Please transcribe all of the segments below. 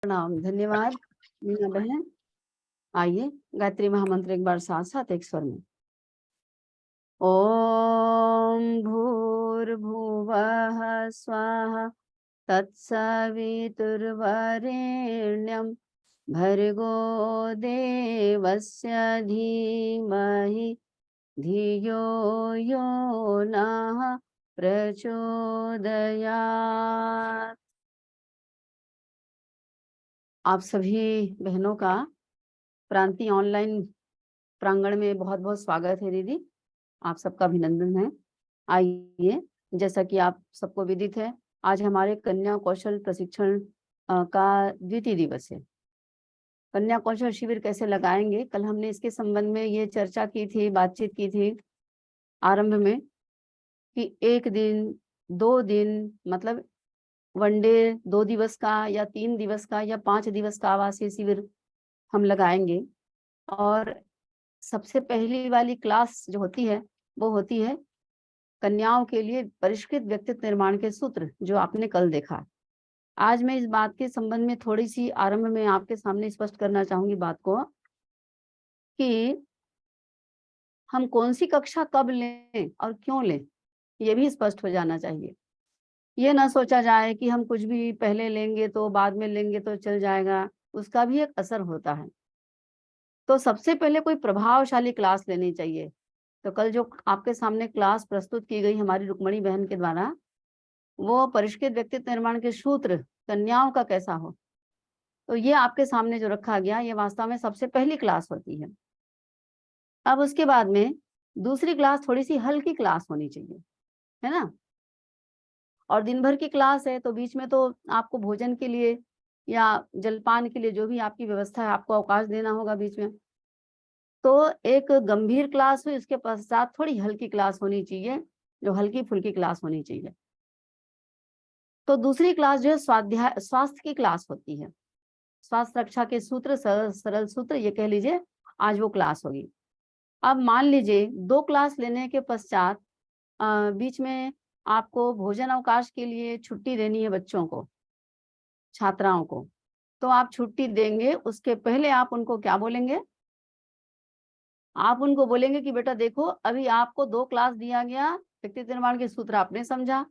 प्रणाम, धन्यवाद मीना बहन। आइए गायत्री महामंत्र एक बार साथ साथ एक स्वर में। ओम भूर्भुवः स्वाहा तत्सवितुर्वरेण्यं भर्गो देवस्य धीमहि धियो यो नः प्रचोदयात्। आप सभी बहनों का प्रांतीय ऑनलाइन प्रांगण में बहुत बहुत स्वागत है दीदी। आप सबका अभिनंदन है। आइए, जैसा कि आप सबको विदित है, आज हमारे कन्या कौशल प्रशिक्षण का द्वितीय दिवस है। कन्या कौशल शिविर कैसे लगाएंगे, कल हमने इसके संबंध में ये चर्चा की थी, बातचीत की थी आरंभ में कि 1 दिन 2 दिन मतलब वनडे 2 दिवस का या 3 दिवस का या 5 दिवस का आवासीय शिविर हम लगाएंगे। और सबसे पहली वाली क्लास जो होती है वो होती है कन्याओं के लिए परिष्कृत व्यक्तित्व निर्माण के सूत्र, जो आपने कल देखा। आज मैं इस बात के संबंध में थोड़ी सी आरंभ में आपके सामने स्पष्ट करना चाहूंगी बात को कि हम कौन सी कक्षा कब लें और क्यों लें, ये भी स्पष्ट हो जाना चाहिए। ये ना सोचा जाए कि हम कुछ भी पहले लेंगे तो बाद में लेंगे तो चल जाएगा, उसका भी एक असर होता है। तो सबसे पहले कोई प्रभावशाली क्लास लेनी चाहिए। तो कल जो आपके सामने क्लास प्रस्तुत की गई हमारी रुक्मणी बहन के द्वारा, वो परिष्कृत व्यक्तित्व निर्माण के सूत्र कन्याओं का कैसा हो, तो ये आपके सामने जो रखा गया, ये वास्तव में सबसे पहली क्लास होती है। अब उसके बाद में दूसरी क्लास थोड़ी सी हल्की क्लास होनी चाहिए, है ना। और दिन भर की क्लास है तो बीच में तो आपको भोजन के लिए या जलपान के लिए जो भी आपकी व्यवस्था है, आपको अवकाश देना होगा बीच में। तो एक गंभीर क्लास हुई, उसके पश्चात थोड़ी हल्की क्लास होनी चाहिए, जो हल्की फुल्की क्लास होनी चाहिए। तो दूसरी क्लास जो है स्वास्थ्य की क्लास होती है। स्वास्थ्य रक्षा के सूत्र, सरल सूत्र ये कह लीजिए, आज वो क्लास होगी। अब मान लीजिए 2 क्लास लेने के पश्चात बीच में आपको भोजन अवकाश के लिए छुट्टी देनी है बच्चों को, छात्राओं को। तो आप छुट्टी देंगे, उसके पहले आप उनको क्या बोलेंगे? आप उनको बोलेंगे कि बेटा देखो, अभी आपको 2 क्लास दिया गया, व्यक्तित्व निर्माण के सूत्र आपने समझा,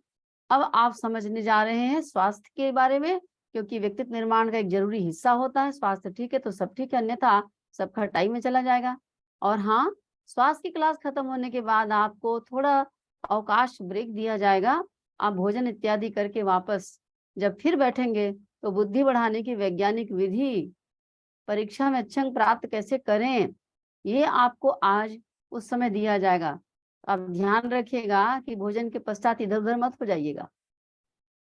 अब आप समझने जा रहे हैं स्वास्थ्य के बारे में, क्योंकि व्यक्तित्व निर्माण का एक जरूरी हिस्सा होता है। स्वास्थ्य ठीक है तो सब ठीक है, अन्यथा सब खटाई में चला जाएगा। और हाँ, स्वास्थ्य की क्लास खत्म होने के बाद आपको थोड़ा अवकाश, ब्रेक दिया जाएगा। आप भोजन इत्यादि करके वापस जब फिर बैठेंगे तो बुद्धि बढ़ाने की वैज्ञानिक विधि, परीक्षा में अच्छे अंक प्राप्त कैसे करें, ये आपको आज उस समय दिया जाएगा। अब ध्यान रखिएगा कि भोजन के पश्चात इधर-उधर मत हो जाइएगा।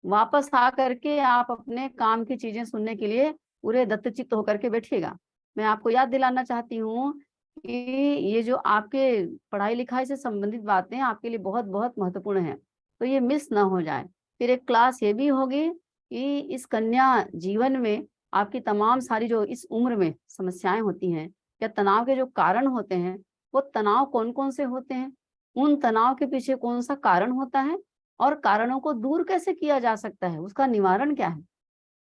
वापस आ करके आप अपने काम की चीजें सुनने के लिए पूरे दत्तचित्त होकर के बैठिएगा। मैं आपको याद दिलाना चाहती हूँ कि ये जो आपके पढ़ाई-लिखाई से संबंधित बातें आपके लिए बहुत-बहुत महत्वपूर्ण हैं, तो ये मिस ना हो जाए। फिर एक क्लास ये भी होगी कि इस कन्या जीवन में आपकी तमाम सारी जो इस उम्र में समस्याएँ होती हैं या तनाव के जो कारण होते हैं, वो तनाव कौन-कौन से होते हैं? उन तनाव के पीछे कौन-सा कारण होता है? और कारणों को दूर कैसे किया जा सकता है, उसका निवारण क्या है?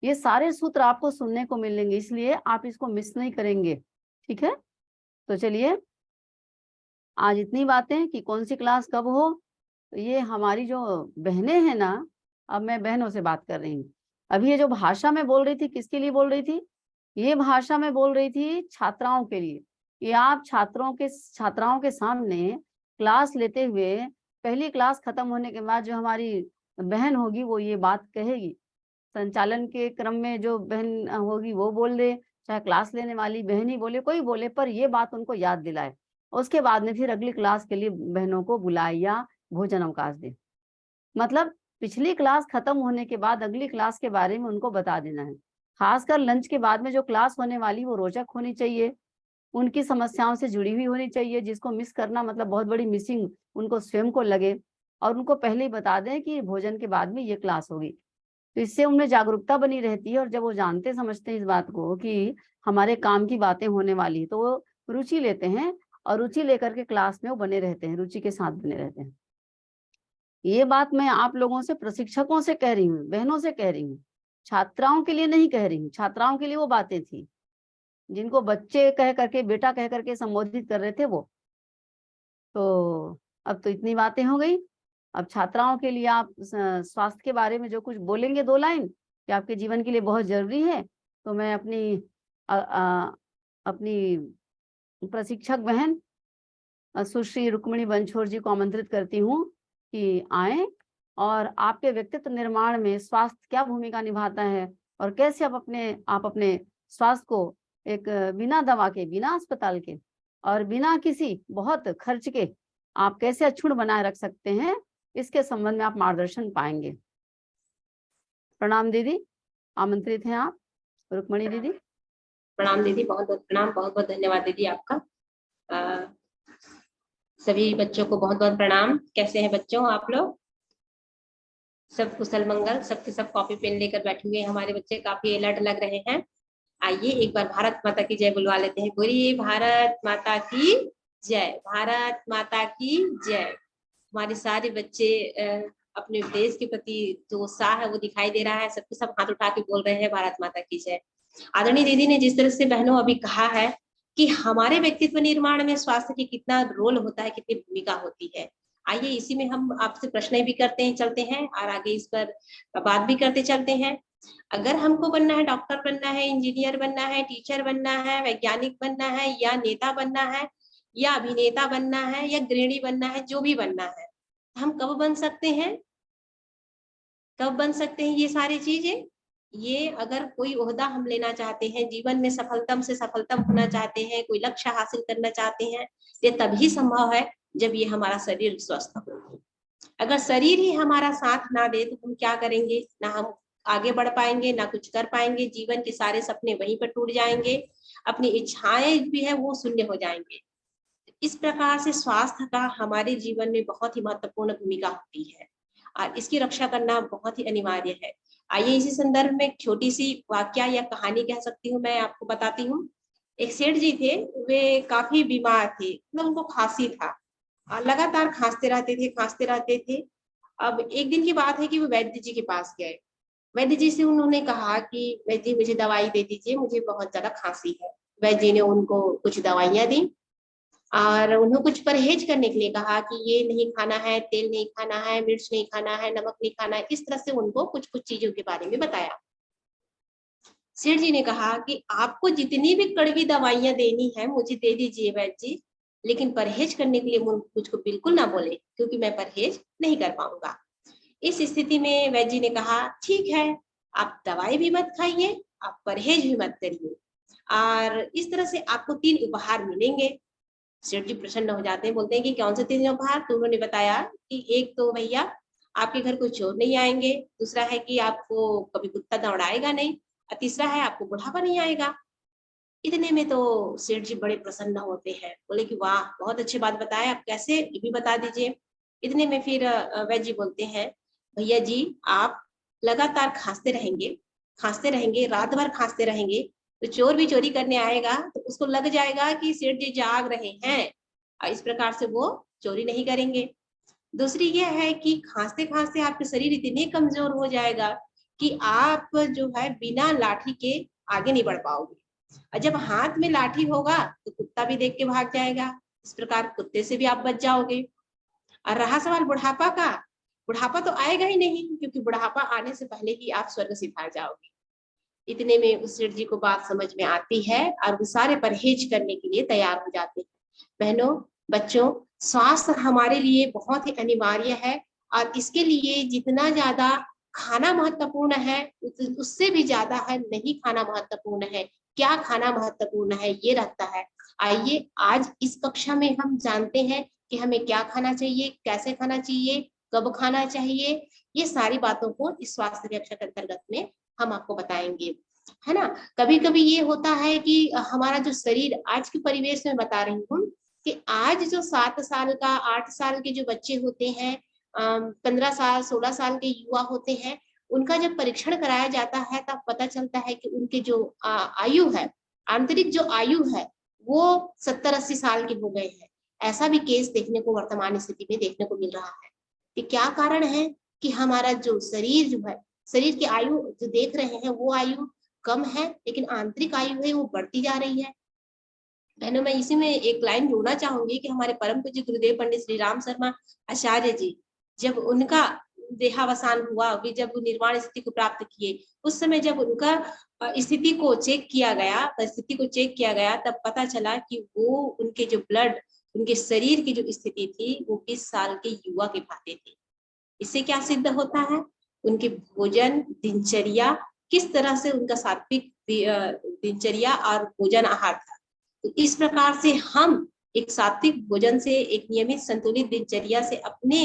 ये सारे सूत्र आपको सुनने को मिलेंगे, इसलिए आप इसको मिस नहीं करेंगे, ठीक है? तो चलिए, आज इतनी बातें कि कौन सी क्लास कब हो, तो ये हमारी जो बहनें हैं ना, अब मैं बहनों से बात कर रही हूँ। अभी ये जो भाषा मैं बोल रही थी, किसके लिए बोल रही थी? ये भाषा मैं बोल रही थी छात्राओं के लिए। कि आप छात्राओं के सामने क्लास लेते हुए पहली क्लास खत्म होने के बाद जो हमारी बहन होगी वो ये बात कहेगी। संचालन के क्रम में जो बहन होगी वो बोल दे, चाहे क्लास लेने वाली बहन ही बोले, कोई बोले, पर ये बात उनको याद दिलाए। उसके बाद में फिर अगली क्लास के लिए बहनों को बुलाए या भोजन अवकाश दे। मतलब पिछली क्लास खत्म होने के बाद अगली क्लास के बारे में उनको बता देना है। खासकर लंच के बाद में जो क्लास होने वाली वो रोचक होनी चाहिए, उनकी समस्याओं से जुड़ी हुई होनी चाहिए, जिसको मिस करना मतलब बहुत बड़ी मिसिंग उनको स्वयं को लगे, और उनको पहले ही बता दें कि भोजन के बाद में ये क्लास होगी। तो इससे उनमें जागरूकता बनी रहती है, और जब वो जानते समझते हैं इस बात को कि हमारे काम की बातें होने वाली, तो वो रुचि लेते हैं, और रुचि लेकर के क्लास में वो बने रहते हैं, रुचि के साथ बने रहते हैं। ये बात मैं आप लोगों से, प्रशिक्षकों से कह रही हूँ, बहनों से कह रही हूँ। छात्राओं के लिए नहीं कह रही हूँ, छात्राओं के लिए वो बातें थी जिनको बच्चे कह करके, बेटा कह करके संबोधित कर रहे थे वो। तो अब तो इतनी बातें हो गई, अब छात्राओं के लिए आप स्वास्थ्य के बारे में जो कुछ बोलेंगे 2 लाइन कि आपके जीवन के लिए बहुत जरूरी है, तो मैं अपनी प्रशिक्षक बहन सुश्री रुक्मिणी बनछोड़ जी को आमंत्रित करती हूँ कि आए और आपके व्यक्तित्व निर्माण में स्वास्थ्य क्या भूमिका निभाता है और कैसे आप अपने स्वास्थ्य को एक बिना दवा के, बिना अस्पताल के और बिना किसी बहुत खर्च के आप कैसे अक्षुण्ण बनाए रख सकते हैं, इसके संबंध में आप मार्गदर्शन पाएंगे। प्रणाम दीदी, आमंत्रित हैं आप, रुक्मिणी दीदी। प्रणाम दीदी, बहुत बहुत प्रणाम, बहुत बहुत धन्यवाद दीदी आपका। सभी बच्चों को बहुत बहुत प्रणाम। कैसे हैं बच्चों आप लोग? सब कुशल मंगल? सबके सब कॉपी पेन लेकर बैठे हुए हैं हमारे बच्चे, काफी अलर्ट लग रहे हैं। आइए एक बार भारत माता की जय बुलवा लेते हैं। बोलिए भारत माता की जय, भारत माता की जय। हमारे सारे बच्चे अपने देश के प्रति जो उत्साह है वो दिखाई दे रहा है, सबके सब हाथ उठा के बोल रहे हैं भारत माता की जय। आदरणीय दीदी ने जिस तरह से बहनों अभी कहा है कि हमारे व्यक्तित्व निर्माण में स्वास्थ्य की कितना रोल होता है, कितनी भूमिका होती है, आइए इसी में हम आपसे प्रश्न भी करते हैं, चलते हैं और आगे इस पर बात भी करते चलते हैं। अगर हमको बनना है, डॉक्टर बनना है, इंजीनियर बनना है, टीचर बनना है, वैज्ञानिक बनना है, या नेता बनना है, या अभिनेता बनना है, या गृहिणी बनना है, जो भी बनना है, हम कब बन सकते हैं? कब बन सकते हैं ये सारी चीजें? ये अगर कोई ओहदा हम लेना चाहते हैं, जीवन में सफलतम से सफलतम होना चाहते हैं, कोई लक्ष्य हासिल करना चाहते हैं, ये तभी संभव है जब ये हमारा शरीर स्वस्थ हो। अगर शरीर ही हमारा साथ ना दे तो हम क्या करेंगे? ना हम आगे बढ़ पाएंगे, ना कुछ कर पाएंगे, जीवन के सारे सपने वहीं पर टूट जाएंगे, अपनी इच्छाएं भी है वो शून्य हो जाएंगे। इस प्रकार से स्वास्थ्य का हमारे जीवन में बहुत ही महत्वपूर्ण भूमिका होती है और इसकी रक्षा करना बहुत ही अनिवार्य है। आइए इसी संदर्भ में एक छोटी सी वाक्या या कहानी कह सकती हूँ, मैं आपको बताती हूँ। एक सेठ जी थे, वे काफी बीमार थे, मतलब उनको खांसी था, लगातार खांसते रहते थे। अब एक दिन की बात है कि वो वैद्य जी के पास गए। वैद्य जी से उन्होंने कहा कि वैद्य जी मुझे दवाई दे दीजिए, मुझे बहुत ज्यादा खांसी है। वैद्य जी ने उनको कुछ दवाइयां दी और उन्हें कुछ परहेज करने के लिए कहा कि ये नहीं खाना है, तेल नहीं खाना है, मिर्च नहीं खाना है, नमक नहीं खाना है। इस तरह से उनको कुछ कुछ चीजों के बारे में बताया। सेठ जी ने कहा कि आपको जितनी भी कड़वी दवाइयां देनी है मुझे दे दीजिए वैद्य जी, लेकिन परहेज करने के लिए मुझको बिल्कुल ना बोले, क्योंकि मैं परहेज नहीं कर पाऊंगा। इस स्थिति में वैद्य जी ने कहा ठीक है, आप दवाई भी मत खाइए, आप परहेज भी मत करिए, और इस तरह से आपको 3 उपहार मिलेंगे। सेठ जी प्रसन्न हो जाते हैं, बोलते हैं कि कौन से 3 उपहार? तो उन्होंने बताया कि एक तो भैया आपके घर कोई चोर नहीं आएंगे, दूसरा है कि आपको कभी कुत्ता दौड़ाएगा नहीं, और तीसरा है आपको बुढ़ापा नहीं आएगा। इतने में तो सेठ जी बड़े प्रसन्न होते हैं, बोले कि वाह बहुत अच्छी बात बताया, आप कैसे ये भी बता दीजिए। इतने में फिर वैद्य जी बोलते हैं, भैया जी आप लगातार खांसते रहेंगे, रात भर खांसते रहेंगे, तो चोर भी चोरी करने आएगा तो उसको लग जाएगा कि सेठ जी जाग रहे हैं, और इस प्रकार से वो चोरी नहीं करेंगे। दूसरी ये है कि खांसते खांसते आपके शरीर इतने कमजोर हो जाएगा कि आप जो है बिना लाठी के आगे नहीं बढ़ पाओगे, और जब हाथ में लाठी होगा तो कुत्ता भी देख के भाग जाएगा, इस प्रकार कुत्ते से भी आप बच जाओगे। और रहा सवाल बुढ़ापा का, बुढ़ापा तो आएगा ही नहीं, क्योंकि बुढ़ापा आने से पहले ही आप स्वर्ग सिधार जाओगे। इतने में उस सेठ जी को बात समझ में आती है और वो सारे परहेज करने के लिए तैयार हो जाते हैं। बहनों बच्चों, स्वास्थ्य हमारे लिए बहुत ही अनिवार्य है, और इसके लिए जितना ज्यादा खाना महत्वपूर्ण है उससे भी ज्यादा है नहीं खाना महत्वपूर्ण है, क्या खाना महत्वपूर्ण है ये रखता है। आइए आज इस कक्षा में हम जानते हैं कि हमें क्या खाना चाहिए, कैसे खाना चाहिए, कब खाना चाहिए, ये सारी बातों को इस स्वास्थ्य रक्षा के अंतर्गत में हम आपको बताएंगे, है ना। कभी कभी ये होता है कि हमारा जो शरीर आज के परिवेश में बता रही हूँ कि आज जो 7 साल का 8 साल के जो बच्चे होते हैं, 15 साल 16 साल के युवा होते हैं, उनका जब परीक्षण कराया जाता है तब पता चलता है कि उनके जो आयु है, आंतरिक जो आयु है वो 70-80 साल के हो गए हैं। ऐसा भी केस देखने को वर्तमान स्थिति में देखने को मिल रहा है कि क्या कारण है कि हमारा जो शरीर जो है शरीर की आयु जो देख रहे हैं वो आयु कम है, लेकिन आंतरिक आयु है वो बढ़ती जा रही है। बहनों, मैं इसी में एक लाइन जोड़ना चाहूंगी कि हमारे परम पूज्य गुरुदेव पंडित श्री राम शर्मा आचार्य जी, जब उनका देहावसान हुआ, वे जब निर्वाण स्थिति को प्राप्त किए, उस समय जब उनका स्थिति को चेक किया गया, परिस्थिति को चेक किया गया, तब पता चला कि वो उनके जो ब्लड, उनके शरीर की जो स्थिति थी वो 20 साल के युवा के भांति थी। इससे क्या सिद्ध होता है? उनके भोजन दिनचर्या किस तरह से उनका सात्विक दिनचर्या और भोजन आहार था। तो इस प्रकार से हम एक सात्विक भोजन से, एक नियमित संतुलित दिनचर्या से अपने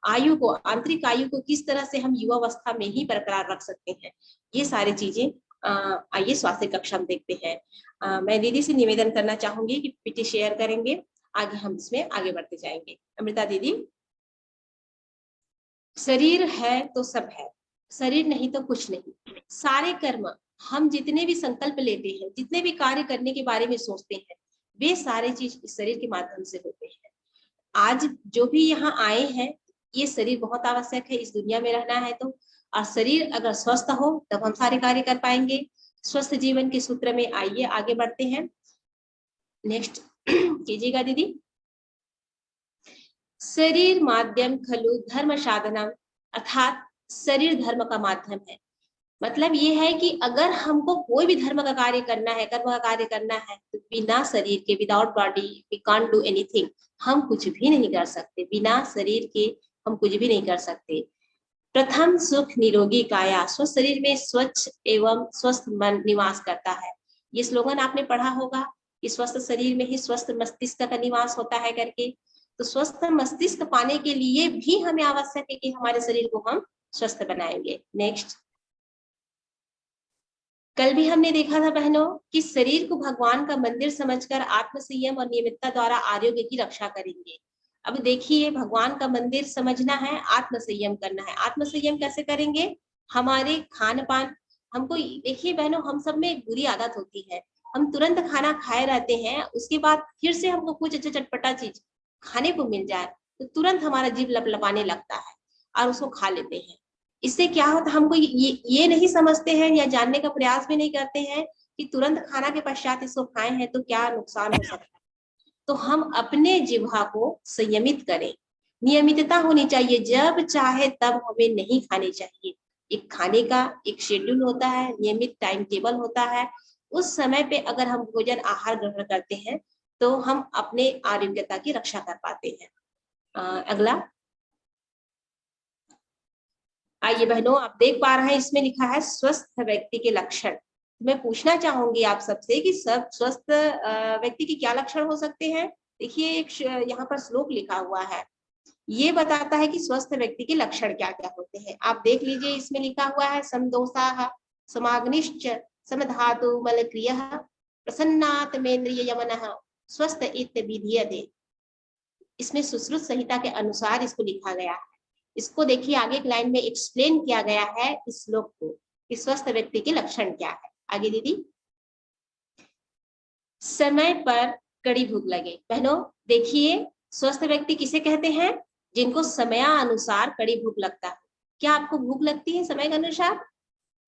आयु को, आंतरिक आयु को किस तरह से हम युवावस्था में ही बरकरार रख सकते हैं, ये सारी चीजें आइए स्वास्थ्य कक्षा में देखते हैं। मैं दीदी से निवेदन करना चाहूंगी कि पीटी शेयर करेंगे, आगे हम इसमें आगे बढ़ते जाएंगे। अमृता दीदी। शरीर है तो सब है, शरीर नहीं तो कुछ नहीं। सारे कर्म, हम जितने भी संकल्प लेते हैं, जितने भी कार्य करने के बारे में सोचते हैं, वे सारे चीज इस शरीर के माध्यम से होते हैं। आज जो भी यहाँ आए हैं, ये शरीर बहुत आवश्यक है इस दुनिया में रहना है तो, और शरीर अगर स्वस्थ हो तब हम सारे कार्य कर पाएंगे। स्वस्थ जीवन के सूत्र में आइए आगे बढ़ते हैं। नेक्स्ट कीजिएगा दीदी। शरीर माध्यम खलु धर्म साधनम, अर्थात शरीर धर्म का माध्यम है। मतलब ये है कि अगर हमको कोई भी धर्म का कार्य करना है, कर्म का कार्य करना है, तो बिना शरीर के, without body we can't do anything. हम कुछ भी नहीं कर सकते, बिना शरीर के हम कुछ भी नहीं कर सकते। प्रथम सुख निरोगी काया, स्वस्थ शरीर में स्वच्छ एवं स्वस्थ मन निवास करता है। ये स्लोगन आपने पढ़ा होगा कि स्वस्थ शरीर में ही स्वस्थ मस्तिष्क का निवास होता है करके। तो स्वस्थ मस्तिष्क पाने के लिए भी हमें आवश्यक है कि हमारे शरीर को हम स्वस्थ बनाएंगे। नेक्स्ट, कल भी हमने देखा था बहनों कि शरीर को भगवान का मंदिर समझकर आत्म संयम और नियमितता द्वारा आरोग्य की रक्षा करेंगे। अब देखिए, भगवान का मंदिर समझना है, आत्म संयम करना है। आत्म संयम कैसे करेंगे? हमारे खान पान, हमको देखिए बहनों, हम सब में एक बुरी आदत होती है, हम तुरंत खाना खाए रहते हैं, उसके बाद फिर से हमको कुछ अच्छा चटपटा चीज खाने को मिल जाए तो तुरंत हमारा जीभ लपलपाने लगता है और उसको खा लेते हैं। इससे क्या होता है, हमको ये नहीं समझते हैं या जानने का प्रयास भी नहीं करते हैं कि तुरंत खाना के पश्चात इसको खाए हैं तो क्या नुकसान हो सकता है। तो हम अपने जिह्वा को संयमित करें, नियमितता होनी चाहिए, जब चाहे तब हमें नहीं खाने चाहिए। एक खाने का एक शेड्यूल होता है, नियमित टाइम टेबल होता है, उस समय पे अगर हम भोजन आहार ग्रहण करते हैं तो हम अपने आरोग्यता की रक्षा कर पाते हैं। अगला आइए बहनों, आप देख पा रहे हैं इसमें लिखा है स्वस्थ व्यक्ति के लक्षण। मैं पूछना चाहूंगी आप सबसे कि सब स्वस्थ व्यक्ति के क्या लक्षण हो सकते हैं। देखिए, एक यहाँ पर श्लोक लिखा हुआ है, ये बताता है कि स्वस्थ व्यक्ति के लक्षण क्या क्या होते हैं। आप देख लीजिए, इसमें लिखा हुआ है समदोषाः समाग्निश्च समधातु मलक्रियः प्रसन्नात्मेन्द्रिय यमनः स्वस्थ इत्य विधीयते। इसमें सुश्रुत संहिता के अनुसार इसको लिखा गया है। इसको देखिए, आगे एक लाइन में एक्सप्लेन किया गया है इस श्लोक को कि स्वस्थ व्यक्ति के लक्षण क्या है। आगे दीदी, समय पर कड़ी भूख लगे। बहनों देखिए, स्वस्थ व्यक्ति किसे कहते हैं? जिनको समयानुसार कड़ी भूख लगता है। क्या आपको भूख लगती है समय के अनुसार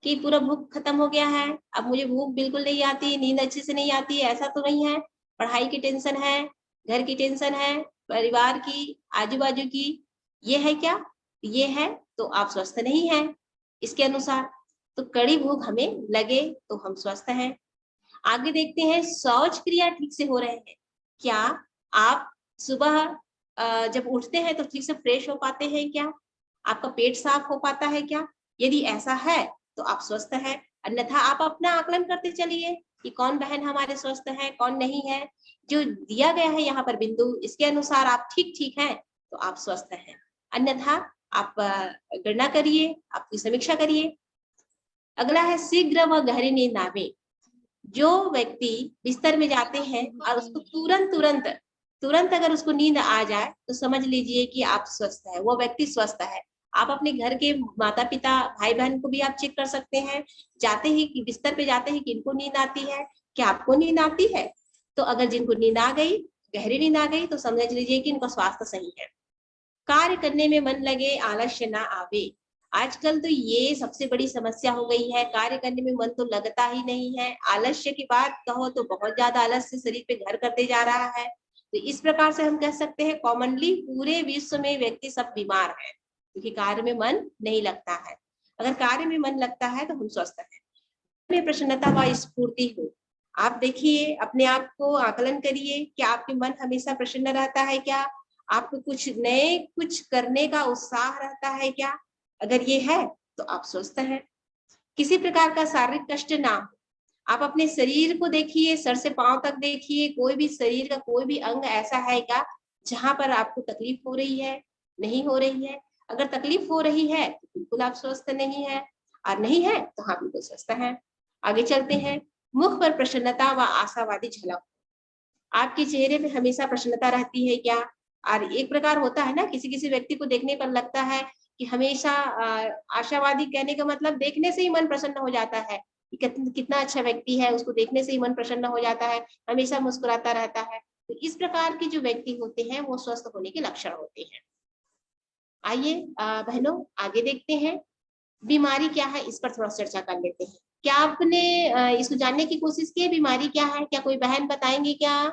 कि पूरा भूख खत्म हो गया है, अब मुझे भूख बिल्कुल नहीं आती, नींद अच्छे से नहीं आती है? ऐसा तो नहीं है। पढ़ाई की टेंशन है, घर की टेंशन है, परिवार की, आजू बाजू की, ये है क्या? ये है तो आप स्वस्थ नहीं हैं इसके अनुसार। तो कड़ी भूख हमें लगे तो हम स्वस्थ हैं। आगे देखते हैं, शौच क्रिया ठीक से हो रहे हैं क्या? आप सुबह जब उठते हैं तो ठीक से फ्रेश हो पाते हैं क्या? आपका पेट साफ हो पाता है क्या? यदि ऐसा है तो आप स्वस्थ हैं। अन्यथा आप अपना आकलन करते चलिए कि कौन बहन हमारे स्वस्थ है, कौन नहीं है। जो दिया गया है यहाँ पर बिंदु, इसके अनुसार आप ठीक ठीक हैं तो आप स्वस्थ हैं। अन्यथा आप गणना करिए, आपकी समीक्षा करिए। अगला है शीघ्र व गहरी नींद आवे। जो व्यक्ति बिस्तर में जाते हैं और उसको तुरंत अगर उसको नींद आ जाए तो समझ लीजिए कि आप स्वस्थ है, वो व्यक्ति स्वस्थ है। आप अपने घर के माता पिता भाई बहन को भी आप चेक कर सकते हैं, जाते ही कि बिस्तर पे जाते ही किनको नींद आती है, क्या आपको नींद आती है? तो अगर जिनको नींद आ गई, गहरी नींद आ गई, तो समझ लीजिए कि इनका स्वास्थ्य सही है। कार्य करने में मन लगे, आलस्य ना आवे। आजकल तो ये सबसे बड़ी समस्या हो गई है, कार्य करने में मन तो लगता ही नहीं है। आलस्य की बात कहो तो बहुत ज्यादा आलस्य शरीर पे घर करते जा रहा है। तो इस प्रकार से हम कह सकते हैं कॉमनली पूरे विश्व में व्यक्ति सब बीमार है, क्योंकि कार्य में मन नहीं लगता है। अगर कार्य में मन लगता है तो हम स्वस्थ हैं। में प्रसन्नता व स्फूर्ति हो, आप देखिए अपने आप को आकलन करिए कि आपके मन हमेशा प्रसन्न रहता है क्या? आपको कुछ नए कुछ करने का उत्साह रहता है क्या? अगर ये है तो आप स्वस्थ हैं। किसी प्रकार का शारीरिक कष्ट ना हो। आप अपने शरीर को देखिए, सर से पांव तक देखिए, कोई भी शरीर का कोई भी अंग ऐसा है क्या जहां पर आपको तकलीफ हो रही है? नहीं हो रही है। अगर तकलीफ हो रही है तो बिल्कुल आप स्वस्थ नहीं है, और नहीं है तो हाँ बिल्कुल स्वस्थ है। आगे चलते हैं। मुख पर प्रसन्नता व आशावादी झलक, आपके चेहरे पे हमेशा प्रसन्नता रहती है क्या? और एक प्रकार होता है ना, किसी किसी व्यक्ति को देखने पर लगता है कि हमेशा आशावादी, कहने का मतलब देखने से ही मन प्रसन्न हो जाता है कि कितना अच्छा व्यक्ति है, उसको देखने से ही मन प्रसन्न हो जाता है, हमेशा मुस्कुराता रहता है। तो इस प्रकार के जो व्यक्ति होते हैं वो स्वस्थ होने के लक्षण होते हैं। आइए बहनों आगे देखते हैं, बीमारी क्या है इस पर थोड़ा चर्चा कर लेते हैं। क्या आपने इसको जानने की कोशिश की है बीमारी क्या है? क्या कोई बहन बताएंगे क्या?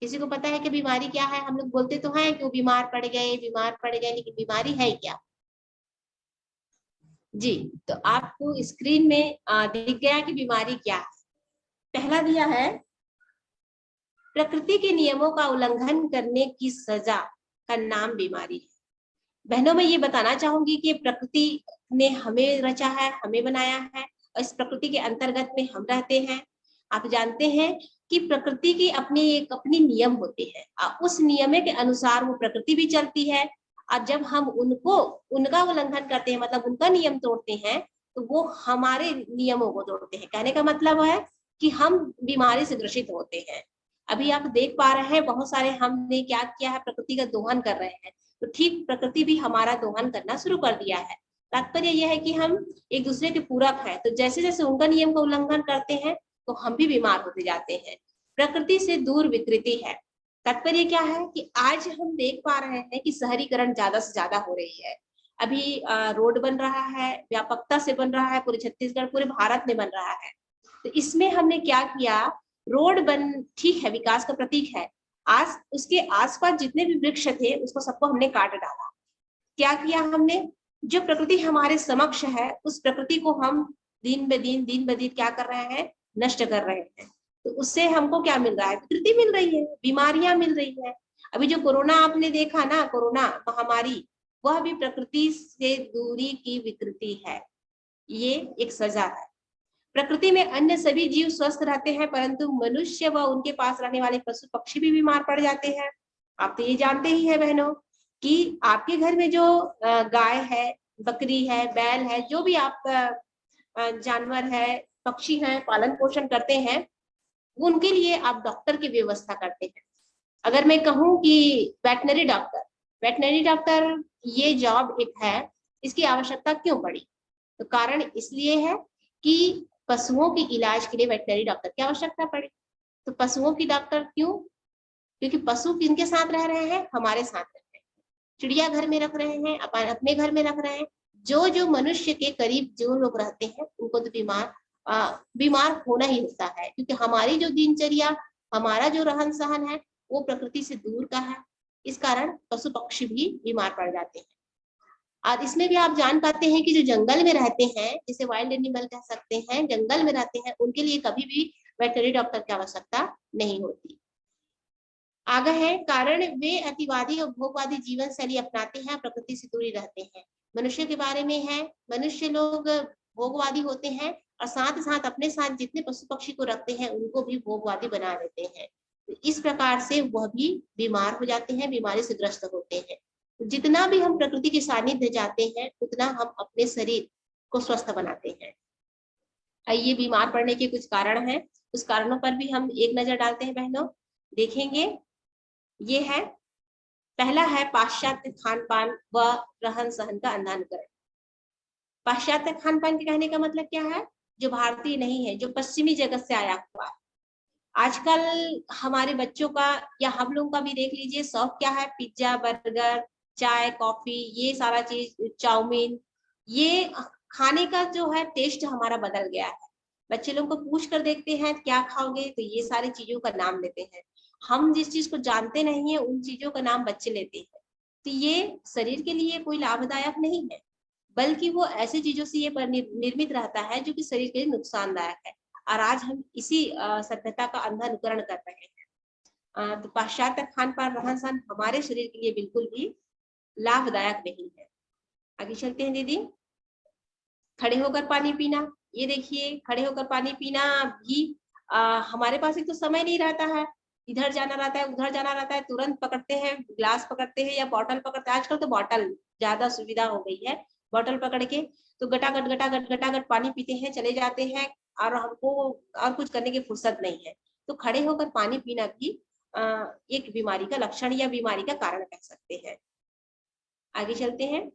किसी को पता है कि बीमारी क्या है? हम लोग बोलते तो हैं कि वो बीमार पड़ गए, लेकिन बीमारी है क्या? जी, तो आपको स्क्रीन में दिख गया कि बीमारी क्या है। पहला दिया है प्रकृति के नियमों का उल्लंघन करने की सजा का नाम बीमारी है। बहनों मैं ये बताना चाहूंगी कि प्रकृति ने हमें रचा है, हमें बनाया है, और इस प्रकृति के अंतर्गत में हम रहते हैं। आप जानते हैं कि प्रकृति की अपनी नियम होते हैं, और उस नियम के अनुसार वो प्रकृति भी चलती है। और जब हम उनका उल्लंघन करते हैं, मतलब उनका नियम तोड़ते हैं, तो वो हमारे नियमों को तोड़ते हैं। कहने का मतलब है कि हम बीमारी से ग्रसित होते हैं। अभी आप देख पा रहे हैं बहुत सारे हमने क्या किया है, प्रकृति का दोहन कर रहे हैं। तो ठीक प्रकृति भी हमारा दोहन करना शुरू कर दिया है। तात्पर्य यह है कि हम एक दूसरे के पूरक है, तो जैसे जैसे उनका नियम का उल्लंघन करते हैं तो हम भी बीमार होते जाते हैं। प्रकृति से दूर विकृति है। तात्पर्य क्या है कि आज हम देख पा रहे हैं कि शहरीकरण ज्यादा से ज्यादा हो रही है। अभी रोड बन रहा है, व्यापकता से बन रहा है, पूरे छत्तीसगढ़ पूरे भारत में बन रहा है। तो इसमें हमने क्या किया, रोड बन ठीक है विकास का प्रतीक है, आज उसके आसपास जितने भी वृक्ष थे उसको सबको हमने काट डाला। क्या किया हमने, जो प्रकृति हमारे समक्ष है उस प्रकृति को हम दिन ब दिन क्या कर रहे हैं, नष्ट कर रहे हैं। तो उससे हमको क्या मिल रहा है, विकृति मिल रही है, बीमारियां मिल रही है। अभी जो कोरोना आपने देखा ना, कोरोना महामारी, वह भी प्रकृति से दूरी की विकृति है। ये एक सजा है। प्रकृति में अन्य सभी जीव स्वस्थ रहते हैं, परंतु मनुष्य व उनके पास रहने वाले पशु पक्षी भी बीमार पड़ जाते हैं। आप तो ये जानते ही है बहनों कि आपके घर में जो गाय है, बकरी है, बैल है, जो भी आप जानवर है, पक्षी हैं, पालन पोषण करते हैं, उनके लिए आप डॉक्टर की व्यवस्था करते हैं। अगर मैं कहूँ कि वेटनरी डॉक्टर ये जॉब एक है, इसकी आवश्यकता क्यों पड़ी? तो कारण इसलिए है कि पशुओं के इलाज के लिए वेटनरी डॉक्टर की आवश्यकता पड़ी। तो पशुओं की डॉक्टर क्यों? क्योंकि पशु किनके साथ रह रहे हैं, हमारे साथ रह रहे हैं। चिड़िया घर में रख रहे हैं, अपने घर में रख रहे हैं। जो मनुष्य के करीब जो लोग रहते हैं उनको तो बीमार होना ही होता है, क्योंकि हमारी जो दिनचर्या, हमारा जो रहन सहन है वो प्रकृति से दूर का है। इस कारण पशु पक्षी भी बीमार पड़ जाते हैं। और इसमें भी आप जान पाते हैं कि जो जंगल में रहते हैं, जिसे वाइल्ड एनिमल कह सकते हैं, जंगल में रहते हैं, उनके लिए कभी भी वेटनरी डॉक्टर की आवश्यकता नहीं होती। आगे है कारण वे अतिवादी और भोगवादी जीवन शैली अपनाते हैं, प्रकृति से दूरी रहते हैं। मनुष्य के बारे में है, मनुष्य लोग भोगवादी होते हैं और साथ साथ अपने साथ जितने पशु पक्षी को रखते हैं उनको भी भोगवादी बना देते हैं। तो इस प्रकार से वह भी बीमार हो जाते हैं, बीमारी से ग्रस्त होते हैं। जितना भी हम प्रकृति के सानिध्य जाते हैं उतना हम अपने शरीर को स्वस्थ बनाते हैं। आइए बीमार पड़ने के कुछ कारण हैं, उस कारणों पर भी हम एक नजर डालते हैं बहनों, देखेंगे। ये है, पहला है पाश्चात्य खान पान व रहन सहन का अंधानुकरण। पाश्चात्य खान पान के कहने का मतलब क्या है, जो भारतीय नहीं है, जो पश्चिमी जगत से आया हुआ है। आजकल हमारे बच्चों का या हम लोगों का भी देख लीजिए, शौक क्या है, पिज्जा, बर्गर, चाय, कॉफी, ये सारा चीज, चाउमीन, ये खाने का जो है टेस्ट हमारा बदल गया है। बच्चे लोग को पूछ कर देखते हैं क्या खाओगे, तो ये सारी चीजों का नाम लेते हैं। हम जिस चीज को जानते नहीं है उन चीजों का नाम बच्चे लेते हैं। तो ये शरीर के लिए कोई लाभदायक नहीं है, बल्कि वो ऐसी चीजों से ये निर्मित रहता है जो कि शरीर के लिए नुकसानदायक है। और आज हम इसी सभ्यता का अंधा अनुकरण कर रहे हैं। तो पाश्चात्य खान पान रहन सहन हमारे शरीर के लिए बिल्कुल भी लाभदायक नहीं है। आगे चलते हैं दीदी। खड़े होकर पानी पीना, ये देखिए खड़े होकर पानी पीना भी हमारे पास एक तो समय नहीं रहता है, इधर जाना रहता है उधर जाना रहता है, तुरंत पकड़ते हैं, ग्लास पकड़ते हैं या बॉटल पकड़ते हैं। आजकल तो बॉटल ज्यादा सुविधा हो गई है, बॉटल पकड़ के तो गटागट पानी पीते हैं, चले जाते हैं, और हमको और कुछ करने की फुर्सत नहीं है। तो खड़े होकर पानी पीना भी एक बीमारी का लक्षण या बीमारी का कारण कह सकते हैं। आगे चलते हैं।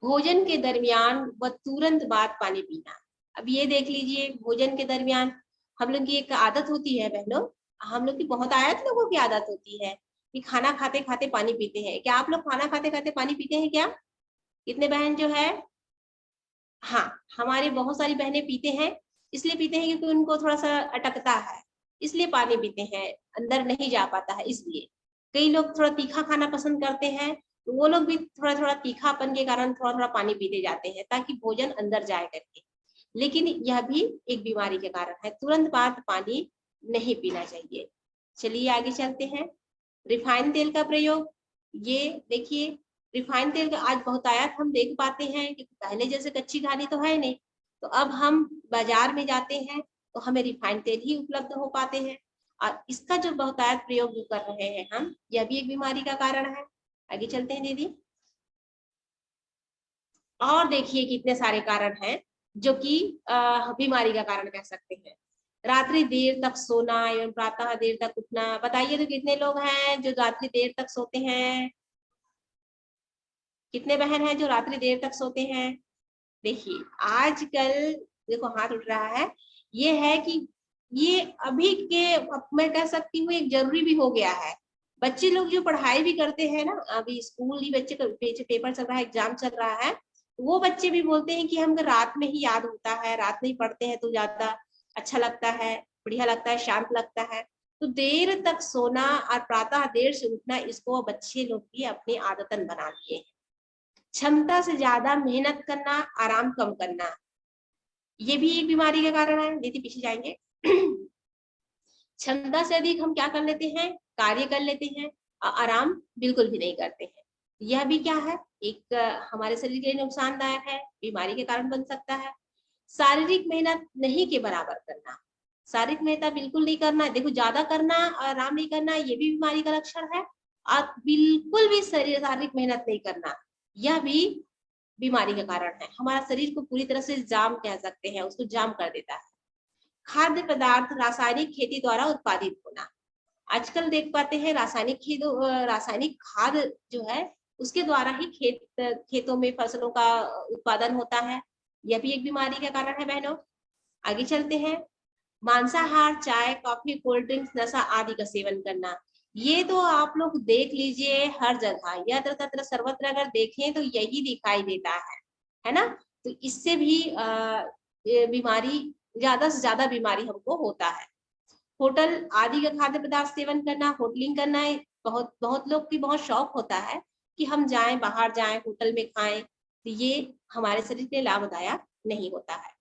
भोजन के दरमियान व तुरंत बाद पानी पीना। अब ये देख लीजिए, भोजन के दरमियान हम लोग की एक आदत होती है बहनों, हम लोग की बहुत आयत लोगों की आदत होती है कि खाना खाते खाते पानी पीते हैं। क्या आप लोग खाना खाते खाते पानी पीते हैं क्या? कितने बहन जो है? हाँ, हमारी बहुत सारी बहनें पीते हैं। इसलिए पीते हैं क्योंकि उनको थोड़ा सा अटकता है, इसलिए पानी पीते हैं, अंदर नहीं जा पाता है इसलिए। कई लोग थोड़ा तीखा खाना पसंद करते हैं, तो वो लोग भी थोड़ा थोड़ा तीखापन के कारण थोड़ा थोड़ा पानी पीते जाते हैं ताकि भोजन अंदर जाए करके। लेकिन यह भी एक बीमारी के कारण है, तुरंत बाद पानी नहीं पीना चाहिए। चलिए आगे चलते हैं। रिफाइंड तेल का प्रयोग, ये देखिए रिफाइंड तेल का आज बहुतायत हम देख पाते हैं कि पहले जैसे कच्ची घानी तो है नहीं, तो अब हम बाजार में जाते हैं तो हमें रिफाइंड तेल ही उपलब्ध हो पाते हैं, और इसका जो बहुतायत प्रयोग जो कर रहे हैं हम, यह भी एक बीमारी का कारण है। आगे चलते हैं दीदी। और देखिए कितने सारे कारण हैं जो कि बीमारी का कारण कह सकते हैं। रात्रि देर तक सोना एवं प्रातः देर तक उठना। बताइए तो कितने लोग हैं जो रात्रि देर तक सोते हैं? कितने बहन हैं जो रात्रि देर तक सोते हैं? देखिए आजकल देखो हाथ उठ रहा है, ये है कि ये अभी के मैं कह सकती हूँ एक जरूरी भी हो गया है। बच्चे लोग जो पढ़ाई भी करते हैं ना, अभी स्कूल ही बच्चे का पेपर चल रहा है, एग्जाम चल रहा है, वो बच्चे भी बोलते हैं कि हमको रात में ही याद होता है, रात में ही पढ़ते हैं तो ज्यादा अच्छा लगता है, बढ़िया लगता है, शांत लगता है। तो देर तक सोना और प्रातः देर से उठना, इसको बच्चे लोग भी अपनी आदतन बना लिए हैं। क्षमता से ज्यादा मेहनत करना, आराम कम करना, ये भी एक बीमारी का कारण है। दीदी पीछे जाएंगे। क्षमता से अधिक हम क्या कर लेते हैं, कार्य कर लेते हैं, आराम बिल्कुल भी नहीं करते हैं। यह भी क्या है, एक हमारे शरीर के लिए नुकसानदायक है, बीमारी के कारण बन सकता है। शारीरिक मेहनत नहीं के बराबर करना, शारीरिक मेहनत बिल्कुल नहीं करना, देखो ज्यादा करना आराम नहीं करना, ये भी बीमारी का लक्षण है। और बिल्कुल भी शारीरिक मेहनत नहीं करना, यह भी बीमारी का कारण है। हमारा शरीर को पूरी तरह से जाम कह सकते हैं, उसको जाम कर देता है। खाद्य पदार्थ रासायनिक खेती द्वारा उत्पादित होना। आजकल देख पाते हैं रासायनिक खाद जो है उसके द्वारा ही खेतों में फसलों का उत्पादन होता है, यह भी एक बीमारी का कारण है बहनों। आगे चलते हैं। मांसाहार, चाय, कॉफी, कोल्ड ड्रिंक्स, नशा आदि का सेवन करना, ये तो आप लोग देख लीजिए हर जगह, यत्र तत्र सर्वत्र अगर देखें तो यही दिखाई देता है ना। तो इससे भी बीमारी, ज्यादा से ज्यादा बीमारी हमको होता है। होटल आदि का खाद्य पदार्थ सेवन करना, होटलिंग करना, बहुत बहुत लोग की बहुत शौक होता है कि हम जाएं, बाहर जाएं, होटल में खाएं, तो ये हमारे शरीर के लिए लाभदायक नहीं होता है।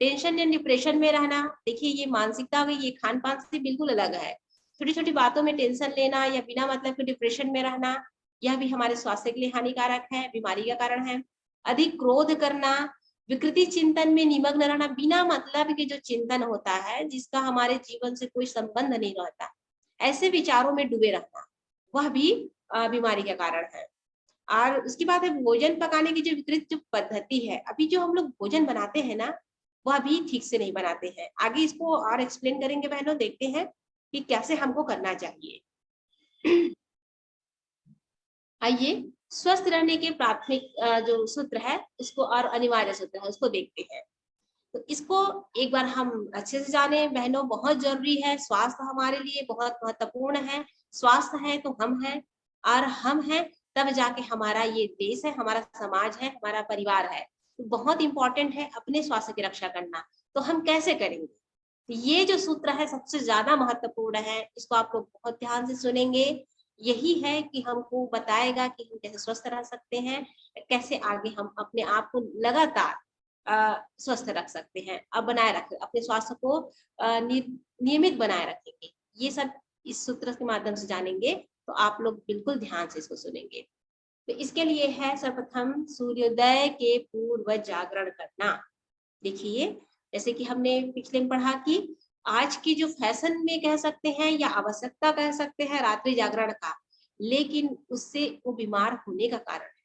टेंशन या डिप्रेशन में रहना, देखिए ये मानसिकता में, ये खान पान से बिल्कुल अलग है। छोटी छोटी बातों में टेंशन लेना या बिना मतलब के डिप्रेशन में रहना, यह भी हमारे स्वास्थ्य के लिए हानिकारक है, बीमारी का कारण है। अधिक क्रोध करना, विकृति चिंतन में निमग्न रहना, बिना मतलब के जो चिंतन होता है जिसका हमारे जीवन से कोई संबंध नहीं रहता, ऐसे विचारों में डूबे रहना, वह भी बीमारी का कारण है। और उसके बाद है भोजन पकाने की जो विकृत जो पद्धति है, अभी जो हम लोग भोजन बनाते हैं ना, वह भी ठीक से नहीं बनाते हैं। आगे इसको और एक्सप्लेन करेंगे बहनों, देखते हैं कि कैसे हमको करना चाहिए। आइए स्वस्थ रहने के प्राथमिक जो सूत्र है उसको, और अनिवार्य सूत्र है उसको देखते हैं। तो इसको एक बार हम अच्छे से जाने बहनों, बहुत जरूरी है। स्वास्थ्य हमारे लिए बहुत महत्वपूर्ण है, स्वास्थ्य है तो हम हैं, और हम हैं तब जाके हमारा ये देश है, हमारा समाज है, हमारा परिवार है। तो बहुत इंपॉर्टेंट है अपने स्वास्थ्य की रक्षा करना। तो हम कैसे करेंगे? तो ये जो सूत्र है सबसे ज्यादा महत्वपूर्ण है, इसको आप लोग बहुत ध्यान से सुनेंगे। यही है कि हमको बताएगा कि हम कैसे स्वस्थ रह सकते हैं, कैसे आगे हम अपने आप को लगातार स्वस्थ रख सकते हैं, अब बनाए रख अपने स्वास्थ्य को नियमित बनाए रखेंगे। ये सब इस सूत्र के माध्यम से जानेंगे, तो आप लोग बिल्कुल ध्यान से इसको सुनेंगे। तो इसके लिए है सर्वप्रथम सूर्योदय के पूर्व जागरण करना। देखिए, जैसे कि हमने पिछले में पढ़ा कि आज की जो फैशन में कह सकते हैं या आवश्यकता कह सकते हैं रात्रि जागरण का, लेकिन उससे वो बीमार होने का कारण है।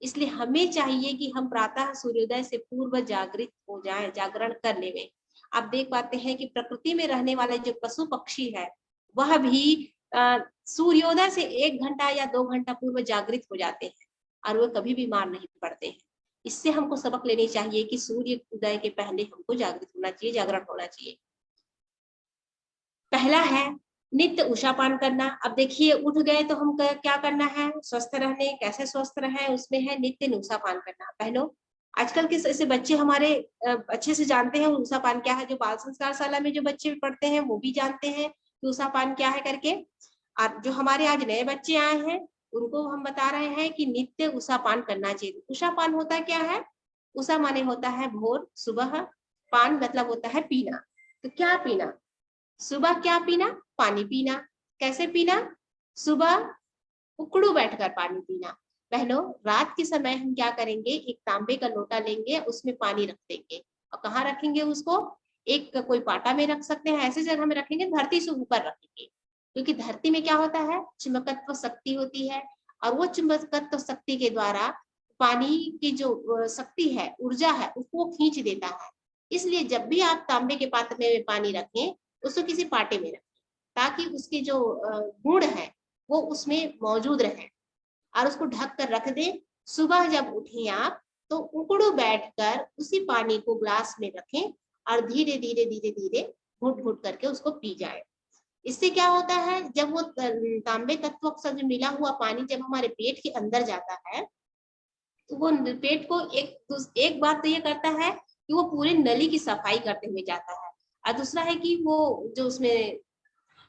इसलिए हमें चाहिए कि हम प्रातः सूर्योदय से पूर्व जागृत हो जाएं, जागरण कर लें। आप देख पाते हैं कि प्रकृति में रहने वाले जो पशु पक्षी है वह भी सूर्योदय से 1 घंटा या 2 घंटा पूर्व जागृत हो जाते हैं और वो कभी बीमार नहीं पड़ते हैं। इससे हमको सबक लेनी चाहिए कि सूर्य उदय के पहले हमको जागृत होना चाहिए, जागरण होना चाहिए। पहला है नित्य उषापान करना। अब देखिए, उठ गए तो हम क्या करना है स्वस्थ रहने, कैसे स्वस्थ रहे, उसमें है नित्य उषापान करना। पहलो आजकल के ऐसे बच्चे हमारे अच्छे से जानते हैं उषापान क्या है। जो बाल संस्कार शाला में जो बच्चे पढ़ते हैं वो भी जानते हैं कि उषापान क्या है करके। और जो हमारे आज नए बच्चे आए हैं उनको हम बता रहे हैं कि नित्य उषापान करना चाहिए। उषापान होता क्या है? उषा माने होता है भोर, सुबह, पान मतलब होता है पीना। तो क्या पीना? सुबह क्या पीना? पानी पीना। कैसे पीना? सुबह उकड़ू बैठकर पानी पीना। बहनों, रात के समय हम क्या करेंगे, एक तांबे का लोटा लेंगे, उसमें पानी रख देंगे। और कहाँ रखेंगे उसको? एक कोई पाटा में रख सकते हैं, ऐसे जगह में रखेंगे, धरती से ऊपर रखेंगे। क्योंकि धरती में क्या होता है, चुंबकत्व शक्ति होती है, और वो चुंबकत्व शक्ति के द्वारा पानी की जो शक्ति है, ऊर्जा है, उसको खींच देता है। इसलिए जब भी आप तांबे के पात्र में पानी रखें, उसको किसी पाटे में रखें, ताकि उसके जो गुण है वो उसमें मौजूद रहे, और उसको ढक कर रख दें। सुबह जब उठें आप तो उकड़ू बैठकर उसी पानी को ग्लास में रखें और धीरे धीरे धीरे धीरे घुट घुट करके उसको पी जाए। इससे क्या होता है, जब वो तांबे तत्व से जो मिला हुआ पानी जब हमारे पेट के अंदर जाता है तो वो पेट को एक बात तो ये करता है कि वो पूरे नली की सफाई करते हुए जाता है, और दूसरा है कि वो जो उसमें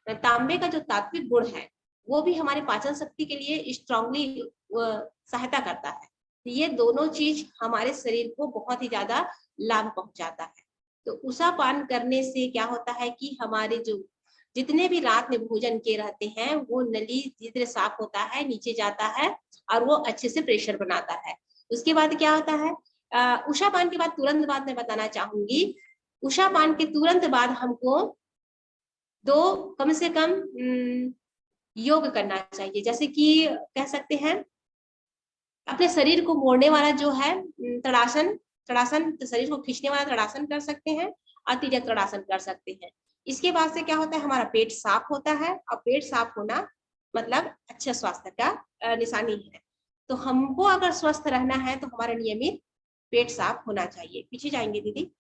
तांबे का जो तात्विक गुण है वो भी हमारे पाचन शक्ति के लिए स्ट्रांगली सहायता करता है। तो ये दोनों चीज हमारे शरीर को बहुत ही ज्यादा लाभ पहुंचाता है। तो उषापान करने से क्या होता है कि हमारे जो जितने भी रात में भोजन किए रहते हैं वो नली धीरे धीरे साफ होता है, नीचे जाता है और वो अच्छे से प्रेशर बनाता है। उसके बाद क्या होता है, उषापान के बाद तुरंत बाद मैं बताना चाहूंगी, उषापान के तुरंत बाद हमको कम से कम योग करना चाहिए। जैसे कि कह सकते हैं अपने शरीर को मोड़ने वाला जो है तड़ासन, तो शरीर को खींचने वाला तड़ासन कर सकते हैं, और तिर्यक तड़ासन कर सकते हैं। इसके बाद से क्या होता है, हमारा पेट साफ होता है, और पेट साफ होना मतलब अच्छा स्वास्थ्य का निशानी है। तो हमको अगर स्वस्थ रहना है तो हमारा नियमित पेट साफ होना चाहिए। पीछे जाएंगे दीदी।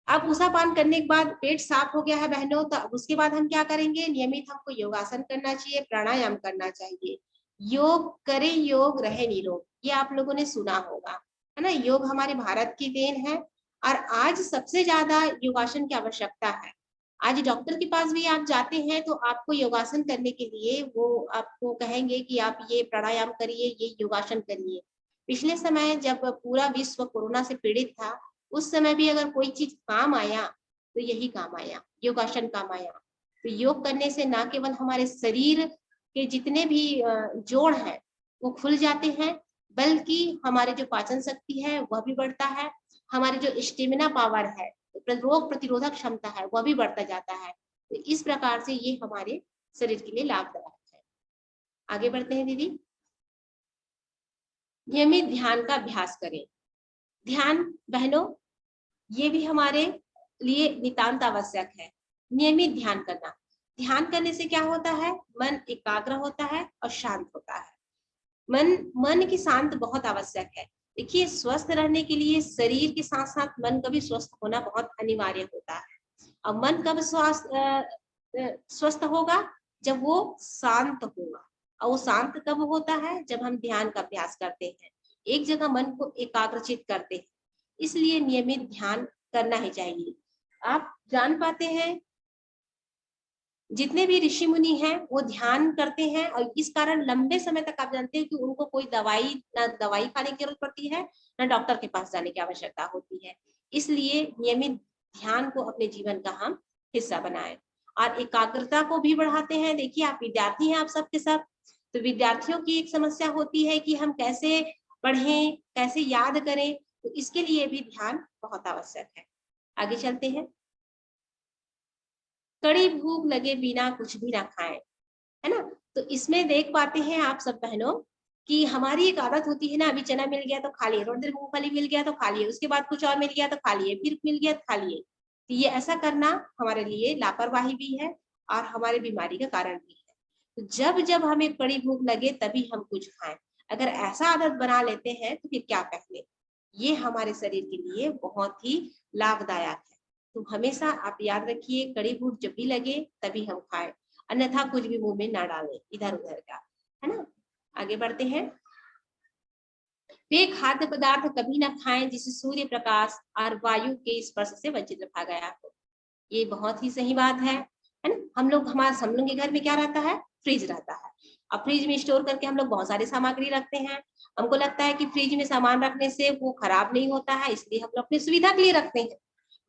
अब उषापान करने के बाद पेट साफ हो गया है बहनों, तो अब उसके बाद हम क्या करेंगे, नियमित हमको योगासन करना चाहिए, प्राणायाम करना चाहिए। योग करे योग रहे निरोग, ये आप लोगों ने सुना होगा, है ना। योग हमारे भारत की देन है, और आज सबसे ज्यादा योगासन की आवश्यकता है। आज डॉक्टर के पास भी आप जाते हैं तो आपको योगासन करने के लिए वो आपको कहेंगे कि आप ये प्राणायाम करिए, ये योगासन करिए। पिछले समय जब पूरा विश्व कोरोना से पीड़ित था, उस समय भी अगर कोई चीज काम आया तो यही काम आया, योगासन काम आया। तो योग करने से न केवल हमारे शरीर के जितने भी जोड़ हैं वो खुल जाते हैं, बल्कि हमारे जो पाचन शक्ति है वह भी बढ़ता है, हमारे जो स्टेमिना पावर है, रोग प्रतिरोधक क्षमता है, वह भी बढ़ता जाता है। तो इस प्रकार से ये हमारे शरीर के लिए लाभदायक है। आगे बढ़ते हैं दीदी। नियमित ध्यान का अभ्यास करें। ध्यान बहनों ये भी हमारे लिए नितांत आवश्यक है, नियमित ध्यान करना। ध्यान करने से क्या होता है, मन एकाग्र होता है और शांत होता है। मन की शांत बहुत आवश्यक है। देखिए, स्वस्थ रहने के लिए शरीर के साथ साथ मन का भी स्वस्थ होना बहुत अनिवार्य होता है। और मन कब स्वस्थ होगा, जब वो शांत होगा। और वो शांत कब होता है? जब हम ध्यान का अभ्यास करते हैं, एक जगह मन को एकाग्रचित करते हैं। इसलिए नियमित ध्यान करना ही चाहिए। आप जान पाते हैं जितने भी ऋषि मुनि हैं वो ध्यान करते हैं, और इस कारण लंबे समय तक आप जानते हैं कि उनको कोई ना दवाई खाने की जरूरत पड़ती है, ना डॉक्टर के पास जाने की आवश्यकता होती है। इसलिए नियमित ध्यान को अपने जीवन का हम हिस्सा बनाएं और एकाग्रता को भी बढ़ाते हैं। देखिए, आप विद्यार्थी हैं, आप सबके सब, तो विद्यार्थियों की एक समस्या होती है कि हम कैसे पढ़ें, कैसे याद करें, तो इसके लिए भी ध्यान बहुत आवश्यक है। आगे चलते हैं। कड़ी भूख लगे बिना कुछ भी ना खाएं, है ना? तो इसमें देख पाते हैं आप सब बहनों कि हमारी एक आदत होती है ना, अभी चना मिल गया तो खा लिए, थोड़ी देर मूंगफली मिल गया तो खा लिए, उसके बाद कुछ और मिल गया तो खा लिए, फिर मिल गया तो खा लिए। तो ये ऐसा करना हमारे लिए लापरवाही भी है और हमारे बीमारी का कारण भी है। तो जब जब हमें कड़ी भूख लगे तभी हम कुछ खाएं। अगर ऐसा आदत बना लेते हैं तो फिर क्या कहने, ये हमारे शरीर के लिए बहुत ही लाभदायक है। तो हमेशा आप याद रखिए, कड़ी भूख जब भी लगे तभी हम खाएं, अन्यथा कुछ भी मुंह में ना डालें इधर उधर का, है ना? आगे बढ़ते हैं। वे खाद्य पदार्थ कभी ना खाएं जिसे सूर्य प्रकाश और वायु के स्पर्श से वंचित रखा गया हो। ये बहुत ही सही बात है ना? हम लोग के घर में क्या रहता है? फ्रिज रहता है। अब फ्रिज में स्टोर करके हम लोग बहुत सारी सामग्री रखते हैं। हमको लगता है कि फ्रिज में सामान रखने से वो खराब नहीं होता है, इसलिए हम लोग अपनी सुविधा के लिए रखते हैं।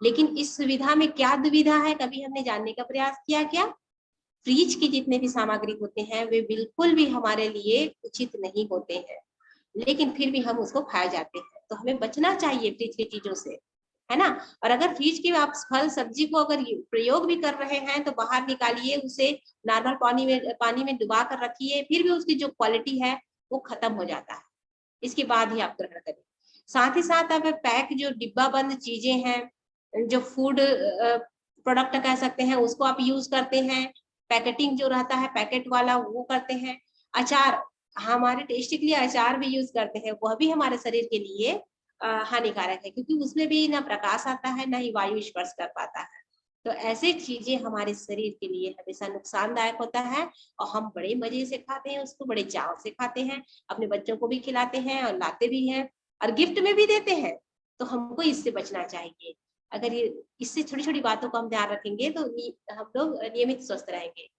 लेकिन इस सुविधा में क्या दुविधा है, कभी हमने जानने का प्रयास किया क्या? फ्रिज की जितने भी सामग्री होते हैं वे बिल्कुल भी हमारे लिए उचित नहीं होते हैं, लेकिन फिर भी हम उसको खाए जाते हैं। तो हमें बचना चाहिए फ्रिज की चीजों से, है ना? और अगर फ्रिज की आप फल सब्जी को अगर प्रयोग भी कर रहे हैं तो बाहर निकालिए, उसे नॉर्मल पानी में डुबा कर रखिए, फिर भी उसकी जो क्वालिटी है वो खत्म हो जाता है, इसके बाद ही आप ग्रहण करें। साथ ही साथ अब पैक जो डिब्बा बंद चीजें हैं, जो फूड प्रोडक्ट कह सकते हैं, उसको आप यूज करते हैं। पैकेटिंग जो रहता है पैकेट वाला वो करते हैं। अचार, हमारे टेस्टी के लिए अचार भी यूज करते हैं, वह भी हमारे शरीर के लिए हानिकारक है, क्योंकि उसमें भी ना प्रकाश आता है ना ही वायु स्पर्श कर पाता है। तो ऐसे चीजें हमारे शरीर के लिए हमेशा नुकसानदायक होता है, और हम बड़े मजे से खाते हैं उसको, बड़े चाव से खाते हैं, अपने बच्चों को भी खिलाते हैं और लाते भी हैं और गिफ्ट में भी देते हैं। तो हमको इससे बचना चाहिए। अगर ये इससे छोटी छोटी बातों को हम ध्यान रखेंगे तो हम लोग नियमित स्वस्थ रहेंगे।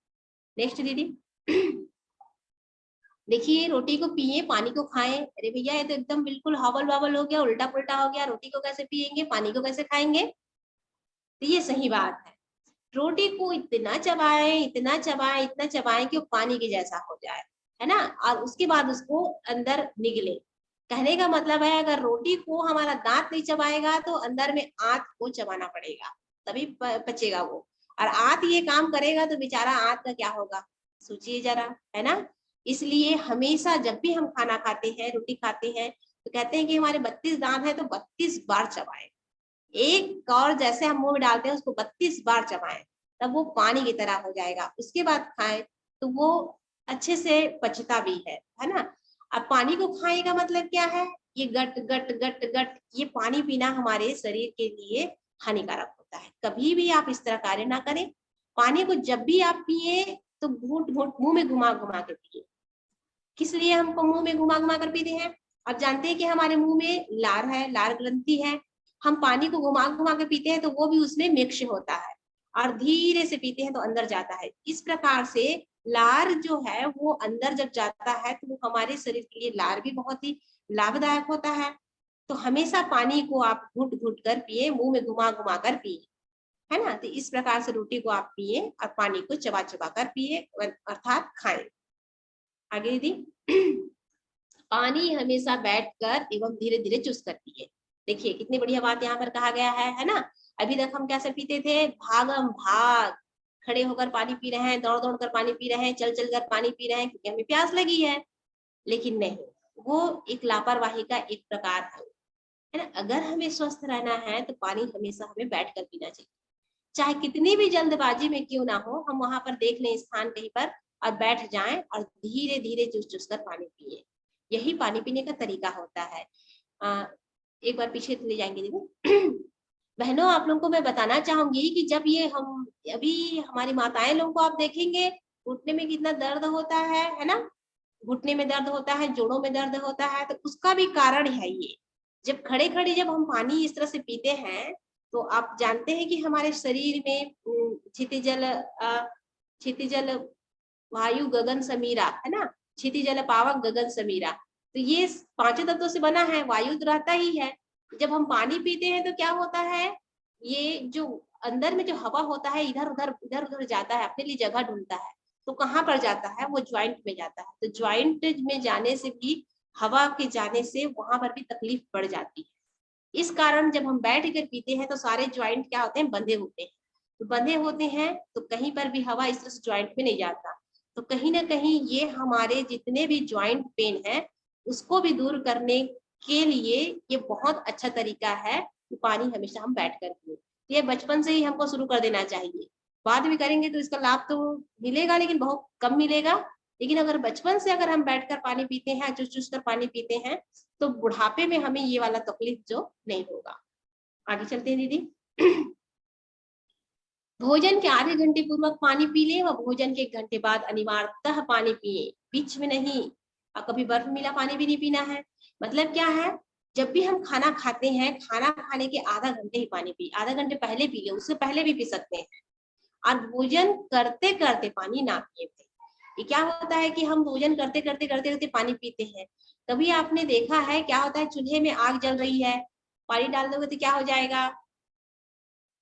नेक्स्ट दीदी। देखिए, रोटी को पिए पानी को खाएं। अरे भैया, ये तो एकदम बिल्कुल हवल बावल हो गया, उल्टा पुल्टा हो गया। रोटी को कैसे पिएंगे, पानी को कैसे खाएंगे? तो ये सही बात है। रोटी को इतना चबाएं, इतना चबाएं, इतना चबाएं कि वो पानी के जैसा हो जाए, है ना? और उसके बाद उसको अंदर निगले। कहने का मतलब है, अगर रोटी को हमारा दांत नहीं चबाएगा तो अंदर में आंत को चबाना पड़ेगा, तभी पचेगा वो। और आंत ये काम करेगा तो बेचारा आंत का क्या होगा, सोचिए जरा, है ना? इसलिए हमेशा जब भी हम खाना खाते हैं, रोटी खाते हैं, तो कहते हैं कि हमारे 32 दांत है तो 32 बार चबाएं। एक और जैसे हम मुंह में डालते हैं उसको 32 बार चबाएं, तब वो पानी की तरह हो जाएगा। उसके बाद खाएं तो वो अच्छे से पचता भी है ना? अब पानी को खाएं का मतलब क्या है? ये गट गट गट गट, ये पानी पीना हमारे शरीर के लिए हानिकारक होता है। कभी भी आप इस तरह कार्य ना करें। पानी को जब भी आप पिए तो घूंट घूंट मुंह में घुमा घुमा के पिए। किस लिए हमको मुंह में घुमा घुमा कर पीते हैं? आप जानते हैं कि हमारे मुंह में लार है, लार ग्रंथि है। हम पानी को घुमा घुमा के पीते हैं तो वो भी उसमें मिक्स होता है, और धीरे से पीते हैं तो अंदर जाता है। इस प्रकार से लार जो है वो अंदर जब जाता है तो वो हमारे शरीर के लिए, लार भी बहुत ही लाभदायक होता है। तो हमेशा पानी को आप घुट घुट कर पिए, मुंह में घुमा घुमा कर पिए, है ना? तो इस प्रकार से रोटी को आप पिए और पानी को चबा चबा कर पिए, अर्थात खाएं। आगे दीदी। पानी हमेशा बैठकर एवं धीरे धीरे चूस कर पिए। देखिए कितनी बढ़िया बात यहाँ पर कहा गया है ना? अभी तक हम कैसे पीते थे? भागम भाग, खड़े होकर पानी पी रहे हैं, दौड़ दौड़ कर पानी पी रहे हैं, चल चल कर पानी पी रहे हैं क्योंकि हमें प्यास लगी है। लेकिन नहीं, वो एक लापरवाही का एक प्रकार है ना? अगर हमें स्वस्थ रहना है तो पानी हमेशा हमें बैठ कर पीना चाहिए। चाहे कितनी भी जल्दबाजी में क्यों ना हो, हम वहां पर देख लें स्थान कहीं पर और बैठ जाएं और धीरे धीरे चूस चूस कर पानी पिए। यही पानी पीने का तरीका होता है। एक बार पीछे ले जाएंगे दीदी। बहनों, आप लोगों को मैं बताना चाहूंगी कि जब ये हम अभी हमारी माताएं लोगों को आप देखेंगे, घुटने में कितना दर्द होता है ना? घुटने में दर्द होता है, जोड़ों में दर्द होता है, तो उसका भी कारण है ये। जब खड़े खड़े जब हम पानी इस तरह से पीते हैं तो आप जानते हैं कि हमारे शरीर में क्षितिजल वायु गगन समीरा है ना, क्षितिजल पावक गगन समीरा, तो ये पांचों तत्वों से बना है, वायु तो रहता ही है। जब हम पानी पीते हैं तो क्या होता है, ये जो अंदर में जो हवा होता है इधर उधर जाता है, अपने लिए जगह ढूंढता है, तो कहाँ पर जाता है, वो ज्वाइंट में जाता है। तो ज्वाइंट में जाने से भी, हवा के जाने से वहां पर भी तकलीफ बढ़ जाती है। इस कारण जब हम बैठ कर पीते हैं तो सारे ज्वाइंट क्या होते हैं, बंधे होते हैं। तो बंधे होते हैं तो कहीं पर भी हवा इस तरह से ज्वाइंट में नहीं जाता। तो कहीं ना कहीं ये हमारे जितने भी ज्वाइंट पेन है उसको भी दूर करने के लिए ये बहुत अच्छा तरीका है कि पानी हमेशा हम बैठ कर पिए। ये बचपन से ही हमको शुरू कर देना चाहिए। बाद में करेंगे तो इसका लाभ तो मिलेगा लेकिन बहुत कम मिलेगा। लेकिन अगर बचपन से अगर हम बैठकर पानी पीते हैं, चूस चूस कर पानी पीते हैं, तो बुढ़ापे में हमें ये वाला तकलीफ जो नहीं होगा। आगे चलते हैं दीदी। भोजन के आधे घंटे पूर्व पानी पी ले व भोजन के 1 घंटे बाद अनिवार्यतः पानी पिए, बीच में नहीं। और कभी बर्फ मिला पानी भी नहीं पीना है। मतलब क्या है, जब भी हम खाना खाते हैं, खाना खाने के आधा घंटे ही पानी पी, आधा घंटे पहले पी ले, उससे पहले भी पी सकते हैं। और भोजन करते करते पानी ना पिए। ये क्या होता है कि हम भोजन करते करते पानी पीते हैं। कभी आपने देखा है क्या होता है, चूल्हे में आग जल रही है, पानी डाल दोगे तो क्या हो जाएगा,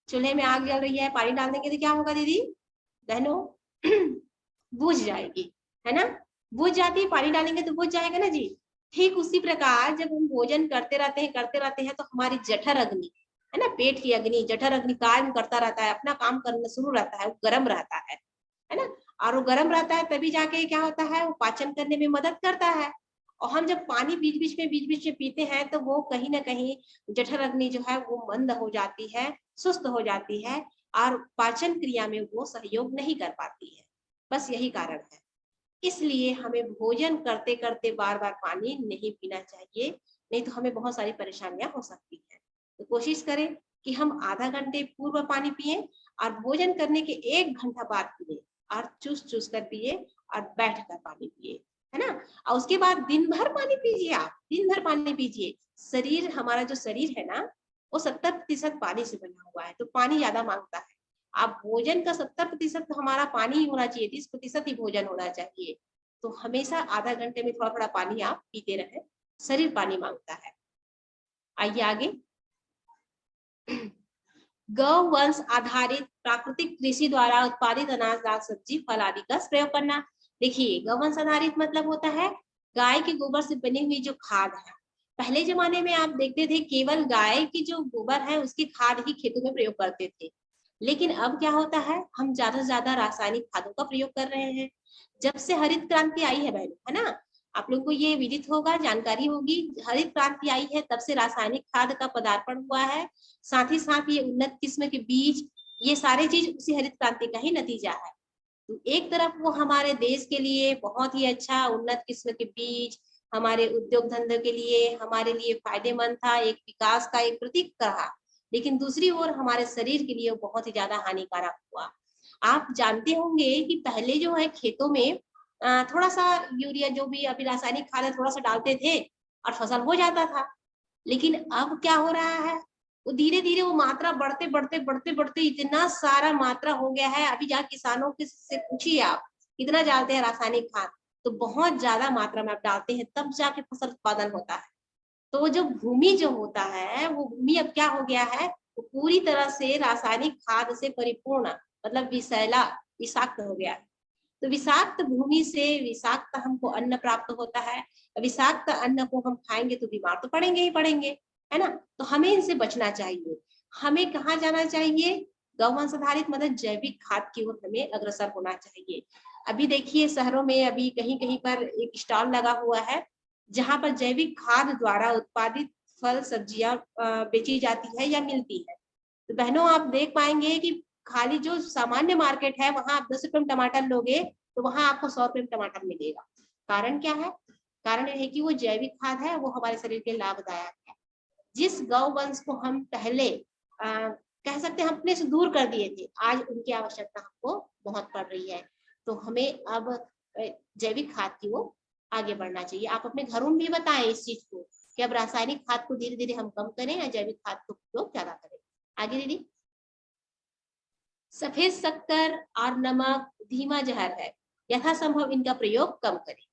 चूल्हे में आग जल रही है, पानी डाल देंगे तो क्या होगा दीदी बहनों, बुझ जाएगी, है ना, बुझ जाती है, पानी डालेंगे तो बुझ जाएगा ना जी। ठीक उसी प्रकार जब हम भोजन करते रहते हैं तो हमारी जठर अग्नि है ना, पेट की अग्नि, जठर अग्नि काम करता रहता है, अपना काम करना शुरू रहता है, वो गर्म रहता है ना। और वो गर्म रहता है तभी जाके क्या होता है, वो पाचन करने में मदद करता है। और हम जब पानी बीच बीच में पीते हैं तो वो कहीं ना कहीं जठर अग्नि जो है वो मंद हो जाती है, सुस्त हो जाती है, और पाचन क्रिया में वो सहयोग नहीं कर पाती है। बस यही कारण है। इसलिए हमें भोजन करते करते बार बार पानी नहीं पीना चाहिए, नहीं तो हमें बहुत सारी परेशानियां हो सकती हैं। तो कोशिश करें कि हम आधा घंटे पूर्व पानी पिए और भोजन करने के 1 घंटा बाद पिए, और चूस चूस कर पिए और बैठ कर पानी पिए, है ना। और उसके बाद दिन भर पानी पीजिए, आप दिन भर पानी पीजिए। शरीर, हमारा जो शरीर है ना, वो 70% पानी से बना हुआ है, तो पानी ज्यादा मांगता है। आप भोजन का 70% हमारा पानी ही होना चाहिए, 30% ही भोजन होना चाहिए। तो हमेशा आधा घंटे में थोड़ा थोड़ा पानी आप पीते रहे, शरीर पानी मांगता है। आइए आगे। गौवंश आधारित प्राकृतिक कृषि द्वारा उत्पादित अनाज, दाल, सब्जी, फल आदि का प्रयोग करना। देखिए, गौवंश आधारित मतलब होता है गाय के गोबर से बनी हुई जो खाद है। पहले जमाने में आप देखते थे केवल गाय की जो गोबर है उसकी खाद ही खेतों में प्रयोग करते थे। लेकिन अब क्या होता है, हम ज्यादा से ज्यादा रासायनिक खादों का प्रयोग कर रहे हैं। जब से हरित क्रांति आई है बहनों, है ना, आप लोगों को ये विदित होगा, जानकारी होगी, हरित क्रांति आई है तब से रासायनिक खाद का पदार्पण हुआ है। साथ ही साथ ये उन्नत किस्म के बीज, ये सारे चीज उसी हरित क्रांति का ही नतीजा है। तो एक तरफ वो हमारे देश के लिए बहुत ही अच्छा उन्नत किस्म के बीज, हमारे उद्योग धंधे के लिए, हमारे लिए फायदेमंद था, एक विकास का एक प्रतीक रहा। लेकिन दूसरी ओर हमारे शरीर के लिए बहुत ही ज्यादा हानिकारक हुआ। आप जानते होंगे कि पहले जो है खेतों में थोड़ा सा यूरिया, जो भी अभी रासायनिक खाद है, थोड़ा सा डालते थे और फसल हो जाता था। लेकिन अब क्या हो रहा है, वो धीरे धीरे वो मात्रा बढ़ते इतना सारा मात्रा हो गया है। अभी जहाँ किसानों के से पूछिए आप कितना डालते हैं रासायनिक खाद, तो बहुत ज्यादा मात्रा में आप डालते हैं तब जाके फसल उत्पादन होता है। तो वो जो भूमि जो होता है, वो भूमि अब क्या हो गया है, वो पूरी तरह से रासायनिक खाद से परिपूर्ण, मतलब विषैला, विषाक्त हो गया है। तो विषाक्त भूमि से विषाक्त हमको अन्न प्राप्त होता है। विषाक्त अन्न को हम खाएंगे तो बीमार तो पड़ेंगे ही पड़ेंगे, है ना। तो हमें इनसे बचना चाहिए। हमें कहाँ जाना चाहिए, गौवंश आधारित मतलब जैविक खाद की ओर हमें अग्रसर होना चाहिए। अभी देखिए शहरों में अभी कहीं कहीं पर एक स्टॉल लगा हुआ है जहां पर जैविक खाद द्वारा उत्पादित फल सब्जियां बेची जाती है या मिलती है। तो बहनों आप देख पाएंगे कि खाली जो सामान्य मार्केट है वहां आप 10 रुपए में टमाटर लोगे तो वहां आपको 100 रुपए में टमाटर मिलेगा। कारण क्या है, कारण यह है कि वो जैविक खाद है, वो हमारे शरीर के लाभदायक है। जिस गौ वंश को हम पहले कह सकते हैं अपने से दूर कर दिए थे, आज उनकी आवश्यकता हमको बहुत पड़ रही है। तो हमें अब जैविक खाद की वो आगे बढ़ना चाहिए। आप अपने घरों में भी बताएं इस चीज को कि अब रासायनिक खाद को धीरे धीरे हम कम करें या जैविक खाद का उपयोग ज्यादा करें। आगे दीदी। सफेद शक्कर और नमक धीमा जहर है, यथासंभव इनका प्रयोग कम करें।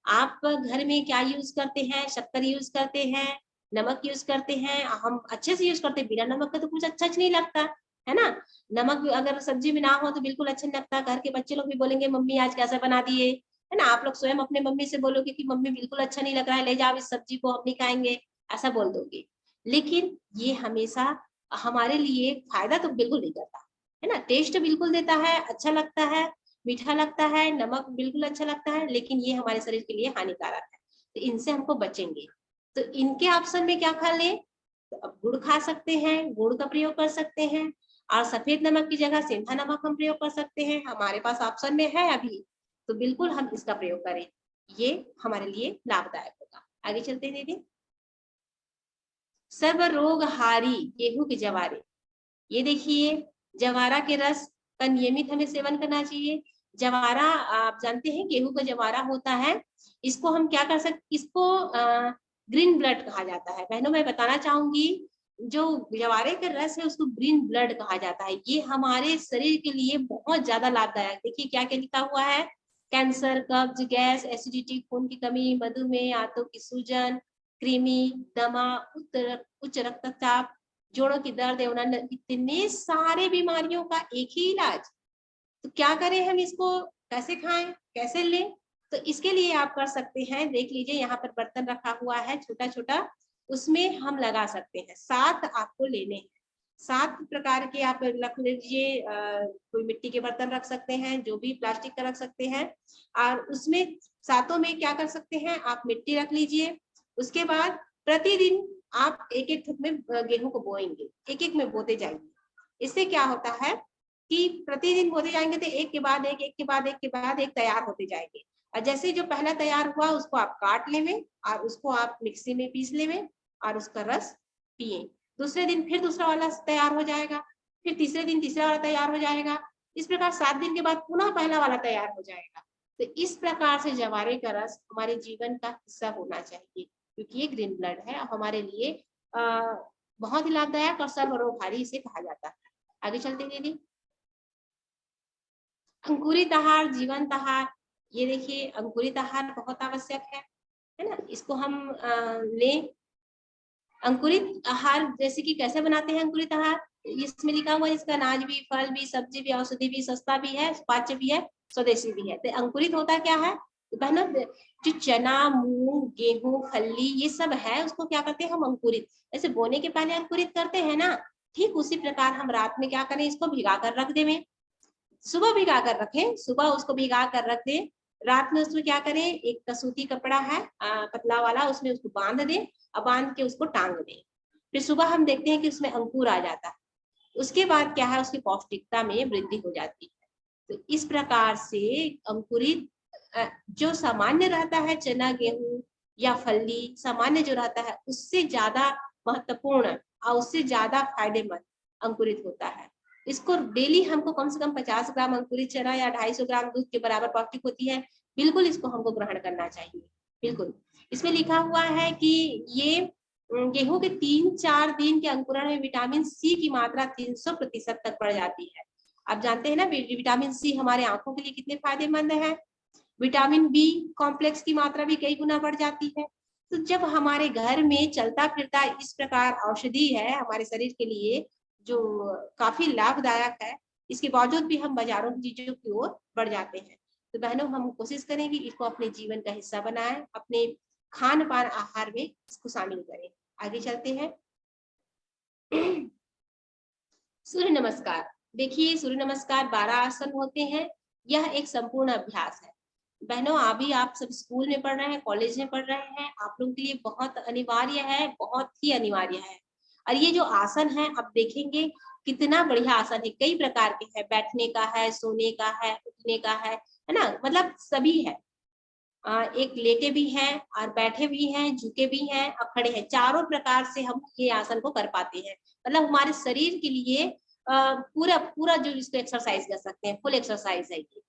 आप घर में क्या यूज करते हैं? शक्कर यूज करते हैं, नमक यूज करते हैं, हम अच्छे से यूज करते हैं। बिना नमक का तो कुछ अच्छा नहीं लगता है ना। नमक अगर सब्जी में ना हो तो बिल्कुल अच्छा नहीं लगता। घर के बच्चे लोग भी बोलेंगे मम्मी आज कैसे बना दिए, है ना। आप लोग स्वयं अपने मम्मी से बोलोगे कि मम्मी बिल्कुल अच्छा नहीं लग रहा है, ले जाओ इस सब्जी को, हम नहीं खाएंगे, ऐसा बोल दोगे। लेकिन ये हमेशा हमारे लिए फायदा तो बिल्कुल नहीं करता है ना। टेस्ट बिल्कुल देता है, अच्छा लगता है, मीठा लगता है, नमक बिल्कुल अच्छा लगता है, लेकिन ये हमारे शरीर के लिए हानिकारक है, तो इनसे हमको बचेंगे। तो इनके ऑप्शन में क्या खा लें? तो अब गुड़ खा सकते हैं, गुड़ का प्रयोग कर सकते हैं, और सफेद नमक की जगह सेंधा नमक हम प्रयोग कर सकते हैं, हमारे पास ऑप्शन में है अभी, तो बिल्कुल हम इसका प्रयोग करें, ये हमारे लिए लाभदायक होगा। आगे चलते हैं दीदी। सर्व रोग हारी गेहूं के जवारे, ये देखिए जवारा के रस का नियमित हमें सेवन करना चाहिए। जवारा आप जानते हैं गेहूं का जवारा होता है, इसको हम क्या कर सकते, इसको ग्रीन ब्लड कहा जाता है। बहनों मैं बताना चाहूंगी, जो जवारे का रस है उसको ग्रीन ब्लड कहा जाता है। ये हमारे शरीर के लिए बहुत ज्यादा लाभदायक। देखिए क्या क्या लिखा हुआ है, कैंसर, कब्ज, गैस, एसिडिटी, खून की कमी, मधुमेह, आंतों की सूजन, कृमि, दमा, उच्च रक्तचाप, जोड़ों की दर्द एवं इतने सारे बीमारियों का एक ही इलाज। तो क्या करें हम, इसको कैसे खाएं, कैसे लें? तो इसके लिए आप कर सकते हैं, देख लीजिए यहाँ पर बर्तन रखा हुआ है छोटा छोटा, उसमें हम लगा सकते हैं। 7 आपको लेने हैं, 7 प्रकार के आप रख लीजिए। कोई मिट्टी के बर्तन रख सकते हैं, जो भी प्लास्टिक का रख सकते हैं, और उसमें 7 में क्या कर सकते हैं, आप मिट्टी रख लीजिए। उसके बाद प्रतिदिन आप एक एक थुक में गेहूं को बोएंगे, एक एक में बोते जाएंगे। इससे क्या होता है कि प्रतिदिन बोते जाएंगे तो एक के बाद एक, एक के बाद एक के बाद एक तैयार होते जाएंगे। और जैसे जो पहला तैयार हुआ उसको आप काट लेंगे और उसको आप मिक्सी में पीस लेंगे और उसका रस पिए। दूसरे दिन फिर दूसरा वाला तैयार हो जाएगा, फिर तीसरे दिन तीसरा वाला तैयार हो जाएगा। इस प्रकार 7 दिन के बाद पुनः पहला वाला तैयार हो जाएगा। तो इस प्रकार से जवारे का रस हमारे जीवन का हिस्सा होना चाहिए, क्योंकि ये ग्रीन ब्लड है और हमारे लिए बहुत ही लाभदायक और सर्वरोगहारी इसे कहा जाता है। आगे चलते हैं दीदी। अंकुरित आहार, जीवंत आहार, ये देखिए अंकुरित आहार बहुत आवश्यक है ना। इसको हम लें। अंकुरित आहार जैसे कि कैसे बनाते हैं अंकुरित आहार, इसमें लिखा हुआ है इसका अनाज भी, फल भी, सब्जी भी, औषधि भी, सस्ता भी है, पाच्य भी है, स्वदेशी भी है। तो अंकुरित होता क्या है बहनों, जो चना, मूंग, गेहूं, फली ये सब है उसको क्या करते हैं हम अंकुरित, जैसे बोने के पहले अंकुरित करते हैं ना, ठीक उसी प्रकार हम रात में क्या करें, इसको भिगा कर रख दें। सुबह भिगा कर रखें, सुबह उसको भिगा कर रख दें। रात में उसमें क्या करें, एक कसूती कपड़ा है पतला वाला, उसमें उसको बांध दें और बांध के उसको टांग दें। फिर सुबह हम देखते हैं कि उसमें अंकुर आ जाता है। उसके बाद क्या है, उसकी पौष्टिकता में वृद्धि हो जाती है। तो इस प्रकार से अंकुरित जो सामान्य रहता है चना, गेहूं या फली, सामान्य जो रहता है उससे ज्यादा महत्वपूर्ण और उससे ज्यादा फायदेमंद अंकुरित होता है। इसको डेली हमको कम से कम 50 ग्राम अंकुरित चना या 250 ग्राम दूध के बराबर पौष्टिक होती है, बिल्कुल इसको हमको ग्रहण करना चाहिए। बिल्कुल इसमें लिखा हुआ है कि ये गेहूं के 3-4 दिन के अंकुरण में विटामिन सी की मात्रा 300% तक बढ़ जाती है। आप जानते हैं ना विटामिन सी हमारे आंखों के लिए कितने फायदेमंद है। विटामिन बी कॉम्प्लेक्स की मात्रा भी कई गुना बढ़ जाती है। तो जब हमारे घर में चलता फिरता इस प्रकार औषधि है हमारे शरीर के लिए जो काफी लाभदायक है, इसके बावजूद भी हम बाजारों की चीजों की ओर बढ़ जाते हैं। तो बहनों हम कोशिश करें कि इसको अपने जीवन का हिस्सा बनाएं, अपने खान पान आहार में इसको शामिल करें। आगे चलते हैं। सूर्य नमस्कार, देखिए सूर्य नमस्कार 12 आसन होते हैं। यह एक संपूर्ण अभ्यास है। बहनों अभी आप सब स्कूल में पढ़ रहे हैं, कॉलेज में पढ़ रहे हैं, आप लोगों के लिए बहुत अनिवार्य है, बहुत ही अनिवार्य है। और ये जो आसन है आप देखेंगे कितना बढ़िया आसन है, कई प्रकार के हैं, बैठने का है, सोने का है, उठने का है ना, मतलब सभी है। एक लेटे भी हैं और बैठे भी हैं, झुके भी हैं और खड़े हैं, चारों प्रकार से हम ये आसन को कर पाते हैं। मतलब हमारे शरीर के लिए पूरा पूरा जो इसको एक्सरसाइज कर सकते हैं, फुल एक्सरसाइज है ये।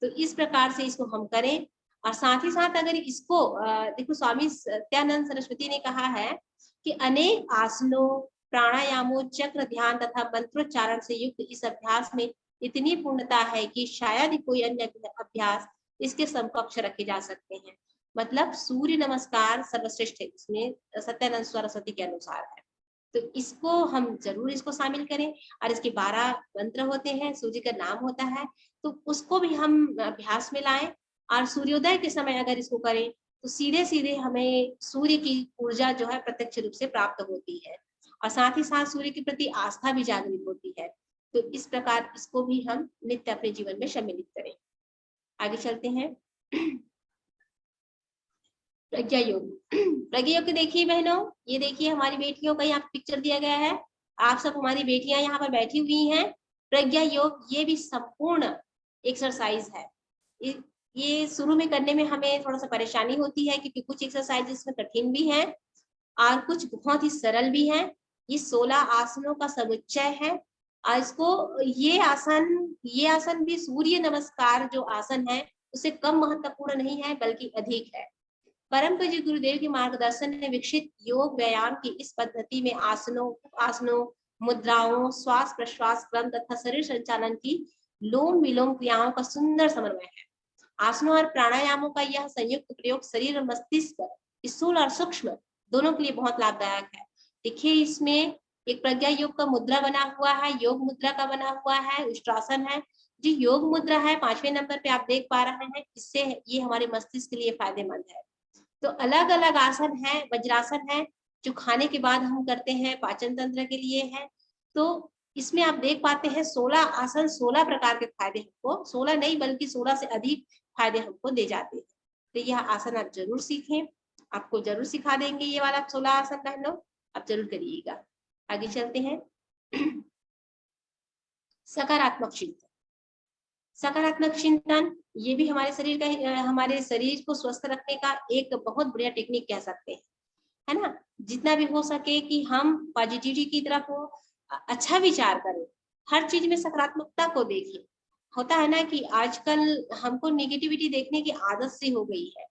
तो इस प्रकार से इसको हम करें और साथ ही साथ अगर इसको देखो, स्वामी सत्यानंद सरस्वती ने कहा है कि अनेक आसनों, प्राणायामों, चक्र ध्यान तथा मंत्रोच्चारण से युक्त इस अभ्यास में इतनी पूर्णता है कि शायद ही कोई अन्य अभ्यास इसके समकक्ष रखे जा सकते हैं। मतलब सूर्य नमस्कार सर्वश्रेष्ठ है, इसमें सत्यानंद सरस्वती के अनुसार है। तो इसको हम जरूर इसको शामिल करें। और इसके 12 मंत्र होते हैं, सूर्य का नाम होता है, तो उसको भी हम अभ्यास में लाएं। और सूर्योदय के समय अगर इसको करें तो सीधे सीधे हमें सूर्य की ऊर्जा जो है प्रत्यक्ष रूप से प्राप्त होती है, और साथ ही साथ सूर्य के प्रति आस्था भी जागृत होती है। तो इस प्रकार इसको भी हम नित्य अपने जीवन में सम्मिलित करें। आगे चलते हैं। प्रज्ञा योग। प्रज्ञा योग देखिए बहनों, ये देखिए हमारी बेटियों का यहाँ पिक्चर दिया गया है। आप सब हमारी बेटियां यहाँ पर बैठी हुई हैं। प्रज्ञा योग ये भी संपूर्ण एक्सरसाइज है। ये शुरू में करने में हमें थोड़ा सा परेशानी होती है, क्योंकि कुछ एक्सरसाइज इसमें कठिन भी है और कुछ बहुत ही सरल भी है। ये 16 आसनों का समुच्चय है। और इसको ये आसन भी सूर्य नमस्कार जो आसन है उससे कम महत्वपूर्ण नहीं है, बल्कि अधिक है। परम पूज्य गुरुदेव के मार्गदर्शन में विकसित योग व्यायाम की इस पद्धति में आसनों, मुद्राओं, श्वास प्रश्वास क्रम तथा शरीर संचालन की लोम विलोम क्रियाओं का सुंदर समन्वय है। आसनों और प्राणायामों का यह संयुक्त प्रयोग शरीर और मस्तिष्क, स्थूल और सूक्ष्म, दोनों के लिए बहुत लाभदायक है। देखिए इसमें एक प्रज्ञा योग का मुद्रा बना हुआ है, योग मुद्रा का बना हुआ है, उष्ट्रासन है। जो योग मुद्रा है 5वें नंबर पे आप देख पा रहे हैं, इससे ये हमारे मस्तिष्क के लिए फायदेमंद है। तो अलग अलग आसन है, वज्रासन है जो खाने के बाद हम करते हैं, पाचन तंत्र के लिए है। तो इसमें आप देख पाते हैं 16 आसन, 16 प्रकार के फायदे हमको, 16 नहीं बल्कि 16 से अधिक फायदे हमको दे जाते हैं। तो यह आसन आप जरूर सीखें, आपको जरूर सिखा देंगे ये वाला 16 आसन बहनों, आप जरूर करिएगा। आगे चलते हैं। सकारात्मक चिंतन। सकारात्मक चिंतन ये भी हमारे शरीर को स्वस्थ रखने का एक बहुत बढ़िया टेक्निक कह सकते हैं, है ना। जितना भी हो सके कि हम पॉजिटिविटी की तरफ अच्छा विचार करें, हर चीज में सकारात्मकता को देखें। होता है ना कि आजकल हमको नेगेटिविटी देखने की आदत सी हो गई है,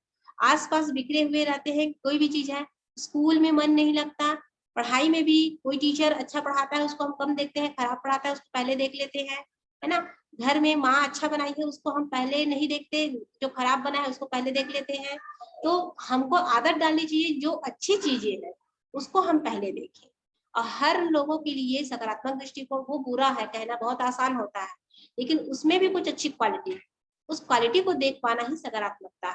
आसपास बिखरे हुए रहते हैं, कोई भी चीज है, स्कूल में मन नहीं लगता, पढ़ाई में भी कोई टीचर अच्छा पढ़ाता है उसको हम कम देखते हैं, खराब पढ़ाता है उसको पहले देख लेते हैं, है ना। घर में माँ अच्छा बनाई है उसको हम पहले नहीं देखते, जो खराब बना है उसको पहले देख लेते हैं। तो हमको आदत डालनी चाहिए जो अच्छी चीजें हैं उसको हम पहले देखें। और हर लोगों के लिए सकारात्मक दृष्टिकोण वो बुरा है कहना बहुत आसान होता है, लेकिन उसमें भी कुछ अच्छी क्वालिटी है, उस क्वालिटी को देख पाना ही सकारात्मकता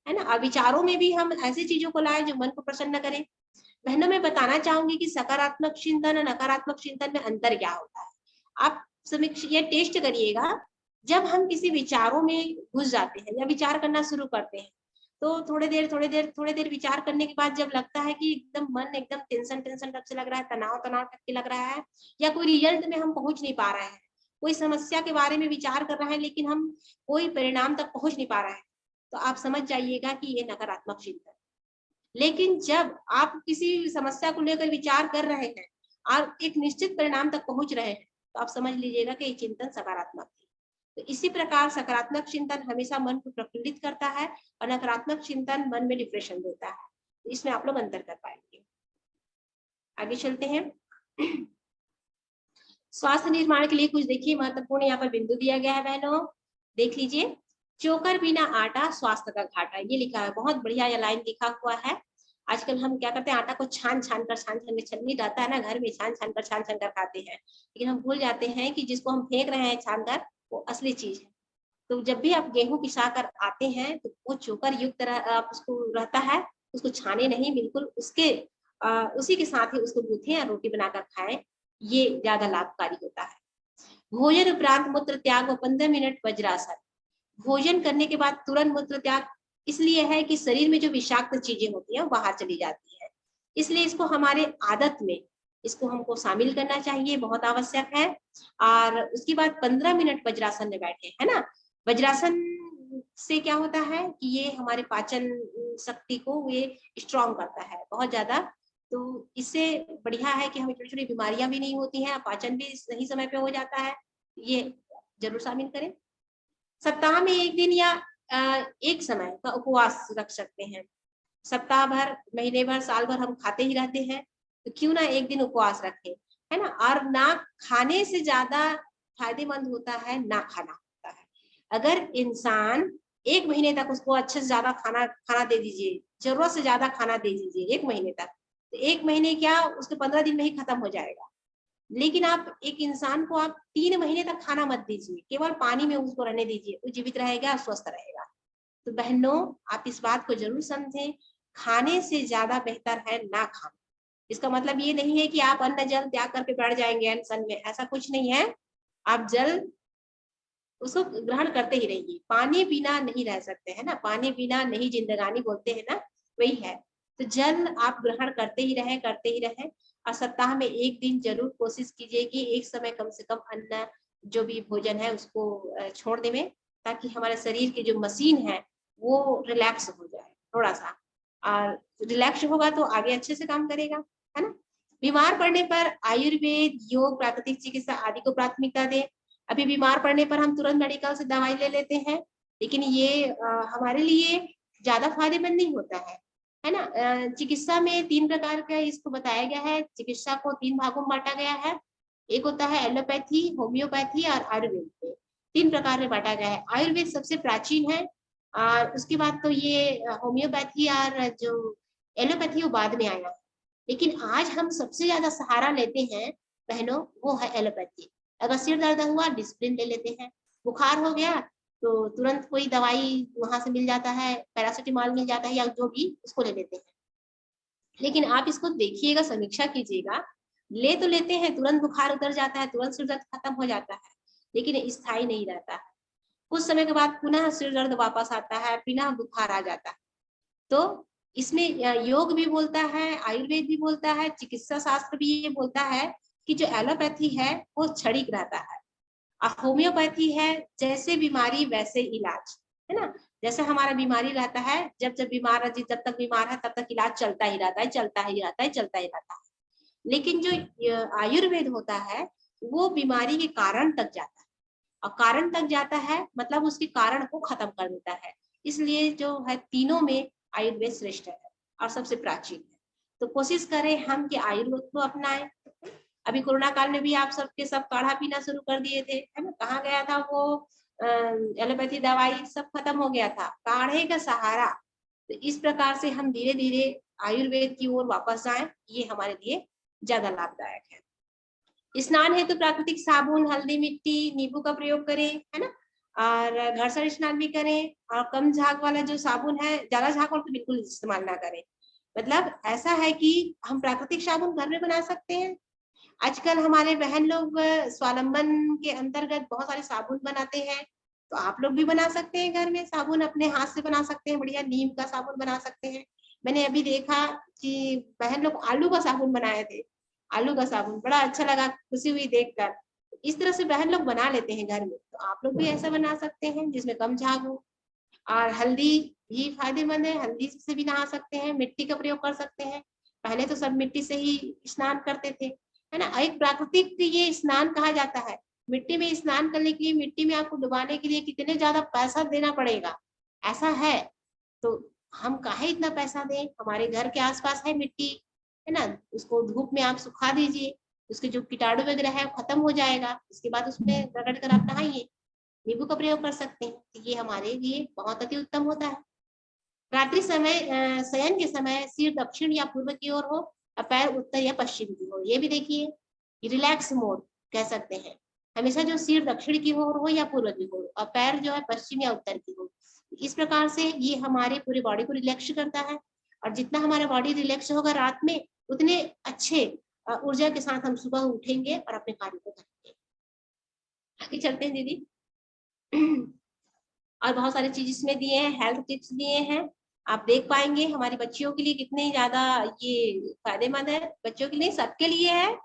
है ना। और विचारों में भी हम ऐसी चीजों को लाए जो मन को प्रसन्न करें। बहनों मैं बताना चाहूंगी कि सकारात्मक चिंतन और नकारात्मक चिंतन में अंतर क्या होता है। आप समीक्षा ये टेस्ट करिएगा, जब हम किसी विचारों में घुस जाते हैं या विचार करना शुरू करते हैं, तो थोड़ी देर विचार करने के बाद जब लगता है कि एकदम मन एकदम टेंशन टाइप से लग रहा है, तनाव टाइप के लग रहा है, या कोई रिजल्ट में हम पहुंच नहीं पा रहे हैं, कोई समस्या के बारे में विचार कर रहे हैं लेकिन हम कोई परिणाम तक पहुंच नहीं पा रहे हैं, तो आप समझ जाइएगा कि ये नकारात्मक चिंतन। लेकिन जब आप किसी समस्या को लेकर विचार कर रहे हैं और एक निश्चित परिणाम तक पहुंच रहे हैं, तो आप समझ लीजिएगा कि ये चिंतन सकारात्मक है। तो इसी प्रकार सकारात्मक चिंतन हमेशा मन को प्रफुल्लित करता है और नकारात्मक चिंतन मन में डिप्रेशन देता है। तो इसमें आप लोग अंतर कर पाएंगे। आगे चलते हैं। स्वास्थ्य निर्माण के लिए कुछ देखिए महत्वपूर्ण यहाँ पर बिंदु दिया गया है बहनों, देख लीजिए। चोकर बिना आटा स्वास्थ्य का घाटा, ये लिखा है, बहुत बढ़िया ये लाइन लिखा हुआ है। आजकल हम क्या करते हैं, आटा को छान छान कर छन्नी रहता है ना घर में, छान छान कर खाते हैं, लेकिन हम भूल जाते हैं कि जिसको हम फेंक रहे हैं छान कर वो असली चीज है। तो जब भी आप गेहूं पिसा कर आते हैं तो वो चोकर युक्त आप उसको रहता है, उसको छाने नहीं, बिल्कुल उसी के साथ ही उसको गूंथे या रोटी बनाकर खाएं, ये ज्यादा लाभकारी होता है। भोजन उपरांत मूत्र त्याग व 15 मिनट वज्रासन। भोजन करने के बाद तुरंत मूत्र त्याग इसलिए है कि शरीर में जो विषाक्त चीजें होती हैं बाहर चली जाती है, इसलिए इसको हमारे आदत में इसको हमको शामिल करना चाहिए, बहुत आवश्यक है। और उसके बाद 15 मिनट वज्रासन में बैठे, है ना। वज्रासन से क्या होता है कि ये हमारे पाचन शक्ति को ये स्ट्रॉन्ग करता है बहुत ज्यादा। तो इससे बढ़िया है कि हमें छोटी छोटी बीमारियां भी नहीं होती हैं, पाचन भी सही समय पे हो जाता है, ये जरूर शामिल करें। सप्ताह में एक दिन या एक समय का उपवास रख सकते हैं। सप्ताह भर, महीने भर, साल भर हम खाते ही रहते हैं, तो क्यों ना एक दिन उपवास रखें, है ना। और ना खाने से ज्यादा फायदेमंद होता है ना खाना होता है। अगर इंसान एक महीने तक उसको अच्छे से ज्यादा खाना दे दीजिए, जरूरत से ज्यादा खाना दे दीजिए एक महीने तक, तो एक महीने क्या, उसके 15 दिन में ही खत्म हो जाएगा। लेकिन आप एक इंसान को आप 3 महीने तक खाना मत दीजिए, केवल पानी में उसको रहने दीजिए, वो जीवित रहेगा, स्वस्थ रहेगा। तो बहनों, आप इस बात को जरूर समझें, खाने से ज्यादा बेहतर है ना खाना। इसका मतलब ये नहीं है कि आप अन्न जल त्याग करके बैठ जाएंगे अनशन में, ऐसा कुछ नहीं है। आप जल उसको ग्रहण करते ही रहिए। पानी बिना नहीं रह सकते, है ना, पानी बिना नहीं जिंदगानी बोलते हैं ना, वही है। तो जल आप ग्रहण करते ही रहें, करते ही रहें। और सप्ताह में एक दिन जरूर कोशिश कीजिए कि एक समय कम से कम अन्न जो भी भोजन है उसको छोड़ दें, ताकि हमारे शरीर की जो मशीन है वो रिलैक्स हो जाए थोड़ा सा। और रिलैक्स होगा तो आगे अच्छे से काम करेगा, है ना। बीमार पड़ने पर आयुर्वेद, योग, प्राकृतिक चिकित्सा आदि को प्राथमिकता दें। अभी बीमार पड़ने पर हम तुरंत मेडिकल से दवाई ले लेते हैं, लेकिन ये हमारे लिए ज्यादा फायदेमंद नहीं होता है ना। चिकित्सा में 3 प्रकार का इसको बताया गया है। चिकित्सा को 3 भागों में बांटा गया है। एक होता है एलोपैथी, होम्योपैथी और आयुर्वेद। 3 प्रकार में बांटा गया है। आयुर्वेद सबसे प्राचीन है, और उसके बाद तो ये होम्योपैथी और जो एलोपैथी वो बाद में आया। लेकिन आज हम सबसे ज्यादा सहारा लेते हैं बहनों, वो है एलोपैथी। अगर सिर दर्द हुआ, डिस्प्रिन ले लेते हैं। बुखार हो गया तो तुरंत कोई दवाई वहां से मिल जाता है, पैरासिटामोल मिल जाता है या जो भी, उसको ले लेते हैं। लेकिन आप इसको देखिएगा, समीक्षा कीजिएगा, ले तो लेते हैं, तुरंत बुखार उतर जाता है, तुरंत सिर दर्द खत्म हो जाता है, लेकिन स्थायी नहीं रहता है। कुछ समय के बाद पुनः सिर दर्द वापस आता है, पुनः बुखार आ जाता है। तो इसमें योग भी बोलता है, आयुर्वेद भी बोलता है, चिकित्सा शास्त्र भी ये बोलता है कि जो एलोपैथी है वो क्षणिक रहता है, और होम्योपैथी है जैसे बीमारी वैसे इलाज, है ना। जैसे हमारा बीमारी रहता है, जब जब बीमार है, जब तक बीमार है तब तक इलाज चलता ही रहता है, चलता ही रहता है, चलता ही रहता है। लेकिन जो आयुर्वेद होता है वो बीमारी के कारण तक जाता है, और कारण तक जाता है मतलब उसके कारण को खत्म कर देता है। इसलिए जो है तीनों में आयुर्वेद श्रेष्ठ है और सबसे प्राचीन है। तो कोशिश करें हम कि आयुर्वेद को अपनाएं। अभी कोरोना काल में भी आप सबके सब काढ़ा पीना शुरू कर दिए थे, है ना। कहाँ गया था वो एलोपैथी दवाई, सब खत्म हो गया था, काढ़े का सहारा। तो इस प्रकार से हम धीरे धीरे आयुर्वेद की ओर वापस आए, ये हमारे लिए ज्यादा लाभदायक है। स्नान हेतु प्राकृतिक साबुन, हल्दी, मिट्टी, नींबू का प्रयोग करें, है ना। और घर से स्नान भी करें, और कम झाग वाला जो साबुन है, ज्यादा झाग वाला तो बिल्कुल इस्तेमाल ना करें। मतलब ऐसा है कि हम प्राकृतिक साबुन घर में बना सकते हैं। आजकल हमारे बहन लोग स्वावलंबन के अंतर्गत बहुत सारे साबुन बनाते हैं, तो आप लोग भी बना सकते हैं घर में साबुन, अपने हाथ से बना सकते हैं, बढ़िया नीम का साबुन बना सकते हैं। मैंने अभी देखा कि बहन लोग आलू का साबुन बनाए थे, आलू का साबुन बड़ा अच्छा लगा, खुशी हुई देखकर। इस तरह से बहन लोग बना लेते हैं घर में, तो आप लोग भी ऐसा बना सकते हैं जिसमें कम झाग हो। और हल्दी भी फायदेमंद है, हल्दी से भी नहा सकते हैं, मिट्टी का प्रयोग कर सकते हैं। पहले तो सब मिट्टी से ही स्नान करते थे, है ना। एक प्राकृतिक ये स्नान कहा जाता है। मिट्टी में स्नान करने के लिए, मिट्टी में आपको डुबाने के लिए कितने ज्यादा पैसा देना पड़ेगा, ऐसा है। तो हम काहे इतना पैसा दें, हमारे घर के आसपास है मिट्टी, है ना। उसको धूप में आप सुखा दीजिए, उसके जो कीटाणु वगैरह है वो खत्म हो जाएगा, उसके बाद उसमें रगड़ कर आप नहाइए। नींबू का प्रयोग कर सकते हैं, तो ये हमारे लिए बहुत अति उत्तम होता है। रात्रि समय शयन के समय सिर दक्षिण या पूर्व की ओर हो, और पैर उत्तर या पश्चिम की ओर। ये भी देखिए, रिलैक्स मोड कह सकते हैं। हमेशा जो सिर दक्षिण की ओर हो या पूर्व की ओर, और पैर जो है पश्चिम या उत्तर की ओर। इस प्रकार से ये हमारे पूरे बॉडी को रिलैक्स करता है, और जितना हमारा बॉडी रिलैक्स होगा रात में, उतने अच्छे ऊर्जा के साथ हम सुबह उठेंगे और अपने कार्य को करेंगे। आगे चलते हैं दीदी। और बहुत सारी चीज इसमें दिए हैं, हेल्थ टिप्स दिए हैं, आप देख पाएंगे हमारी बच्चियों के लिए कितने ज्यादा ये फायदेमंद है। बच्चों के लिए, सबके लिए है।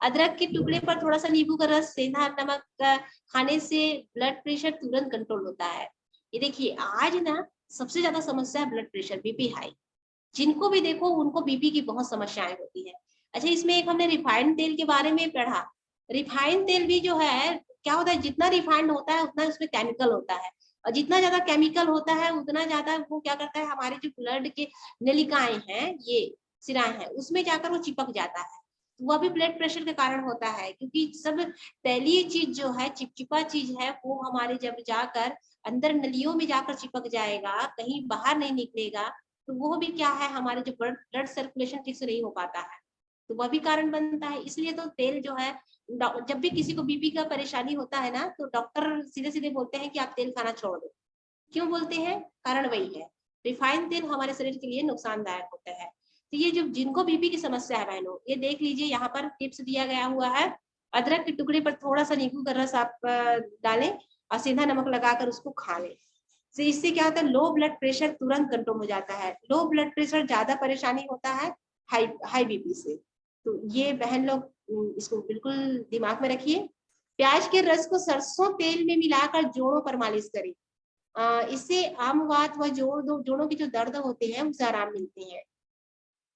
अदरक के टुकड़े पर थोड़ा सा नींबू का रस, सेंधा नमक खाने से ब्लड प्रेशर तुरंत कंट्रोल होता है। ये देखिए, आज ना सबसे ज्यादा समस्या है ब्लड प्रेशर, बीपी हाई। जिनको भी देखो उनको बीपी की बहुत समस्याएं होती है। अच्छा, इसमें एक हमने रिफाइंड तेल के बारे में पढ़ा। रिफाइंड तेल भी जो है, क्या होता है, जितना रिफाइंड होता है उतना उसमें केमिकल होता है। और जितना ज्यादा केमिकल होता है उतना ज्यादा वो क्या करता है, हमारे जो ब्लड के नलिकाएं हैं, ये सिराएं हैं, उसमें जाकर वो चिपक जाता है। वह भी ब्लड प्रेशर के कारण होता है, क्योंकि सब तैलीय चीज जो है, चिपचिपा चीज है, वो हमारे जब जाकर अंदर नलियों में जाकर चिपक जाएगा, कहीं बाहर नहीं निकलेगा, तो वो भी क्या है, हमारे जो ब्लड सर्कुलेशन ठीक से नहीं हो पाता है, तो वह भी कारण बनता है। इसलिए तो तेल जो है, जब भी किसी को बीपी का परेशानी होता है ना, तो डॉक्टर सीधे सीधे बोलते हैं कि आप तेल खाना छोड़ दो। क्यों बोलते हैं? कारण वही है, रिफाइंड तेल हमारे शरीर के लिए नुकसानदायक होता है। तो ये जो जिनको बीपी की समस्या है बहनों, ये देख लीजिए, यहाँ पर टिप्स दिया गया हुआ है। अदरक के टुकड़े पर थोड़ा सा नींबू का रस आप डालें और सेंधा नमक लगाकर उसको खा लें। तो इससे क्या होता है, लो ब्लड प्रेशर तुरंत कंट्रोल हो जाता है। लो ब्लड प्रेशर ज्यादा परेशानी होता है हाई बीपी से। तो ये बहन लोग इसको बिल्कुल दिमाग में रखिए। प्याज के रस को सरसों तेल में मिलाकर जोड़ों पर मालिश करें। इससे आम वात व जोड़ों के जो दर्द होते हैं उनसे आराम मिलते हैं।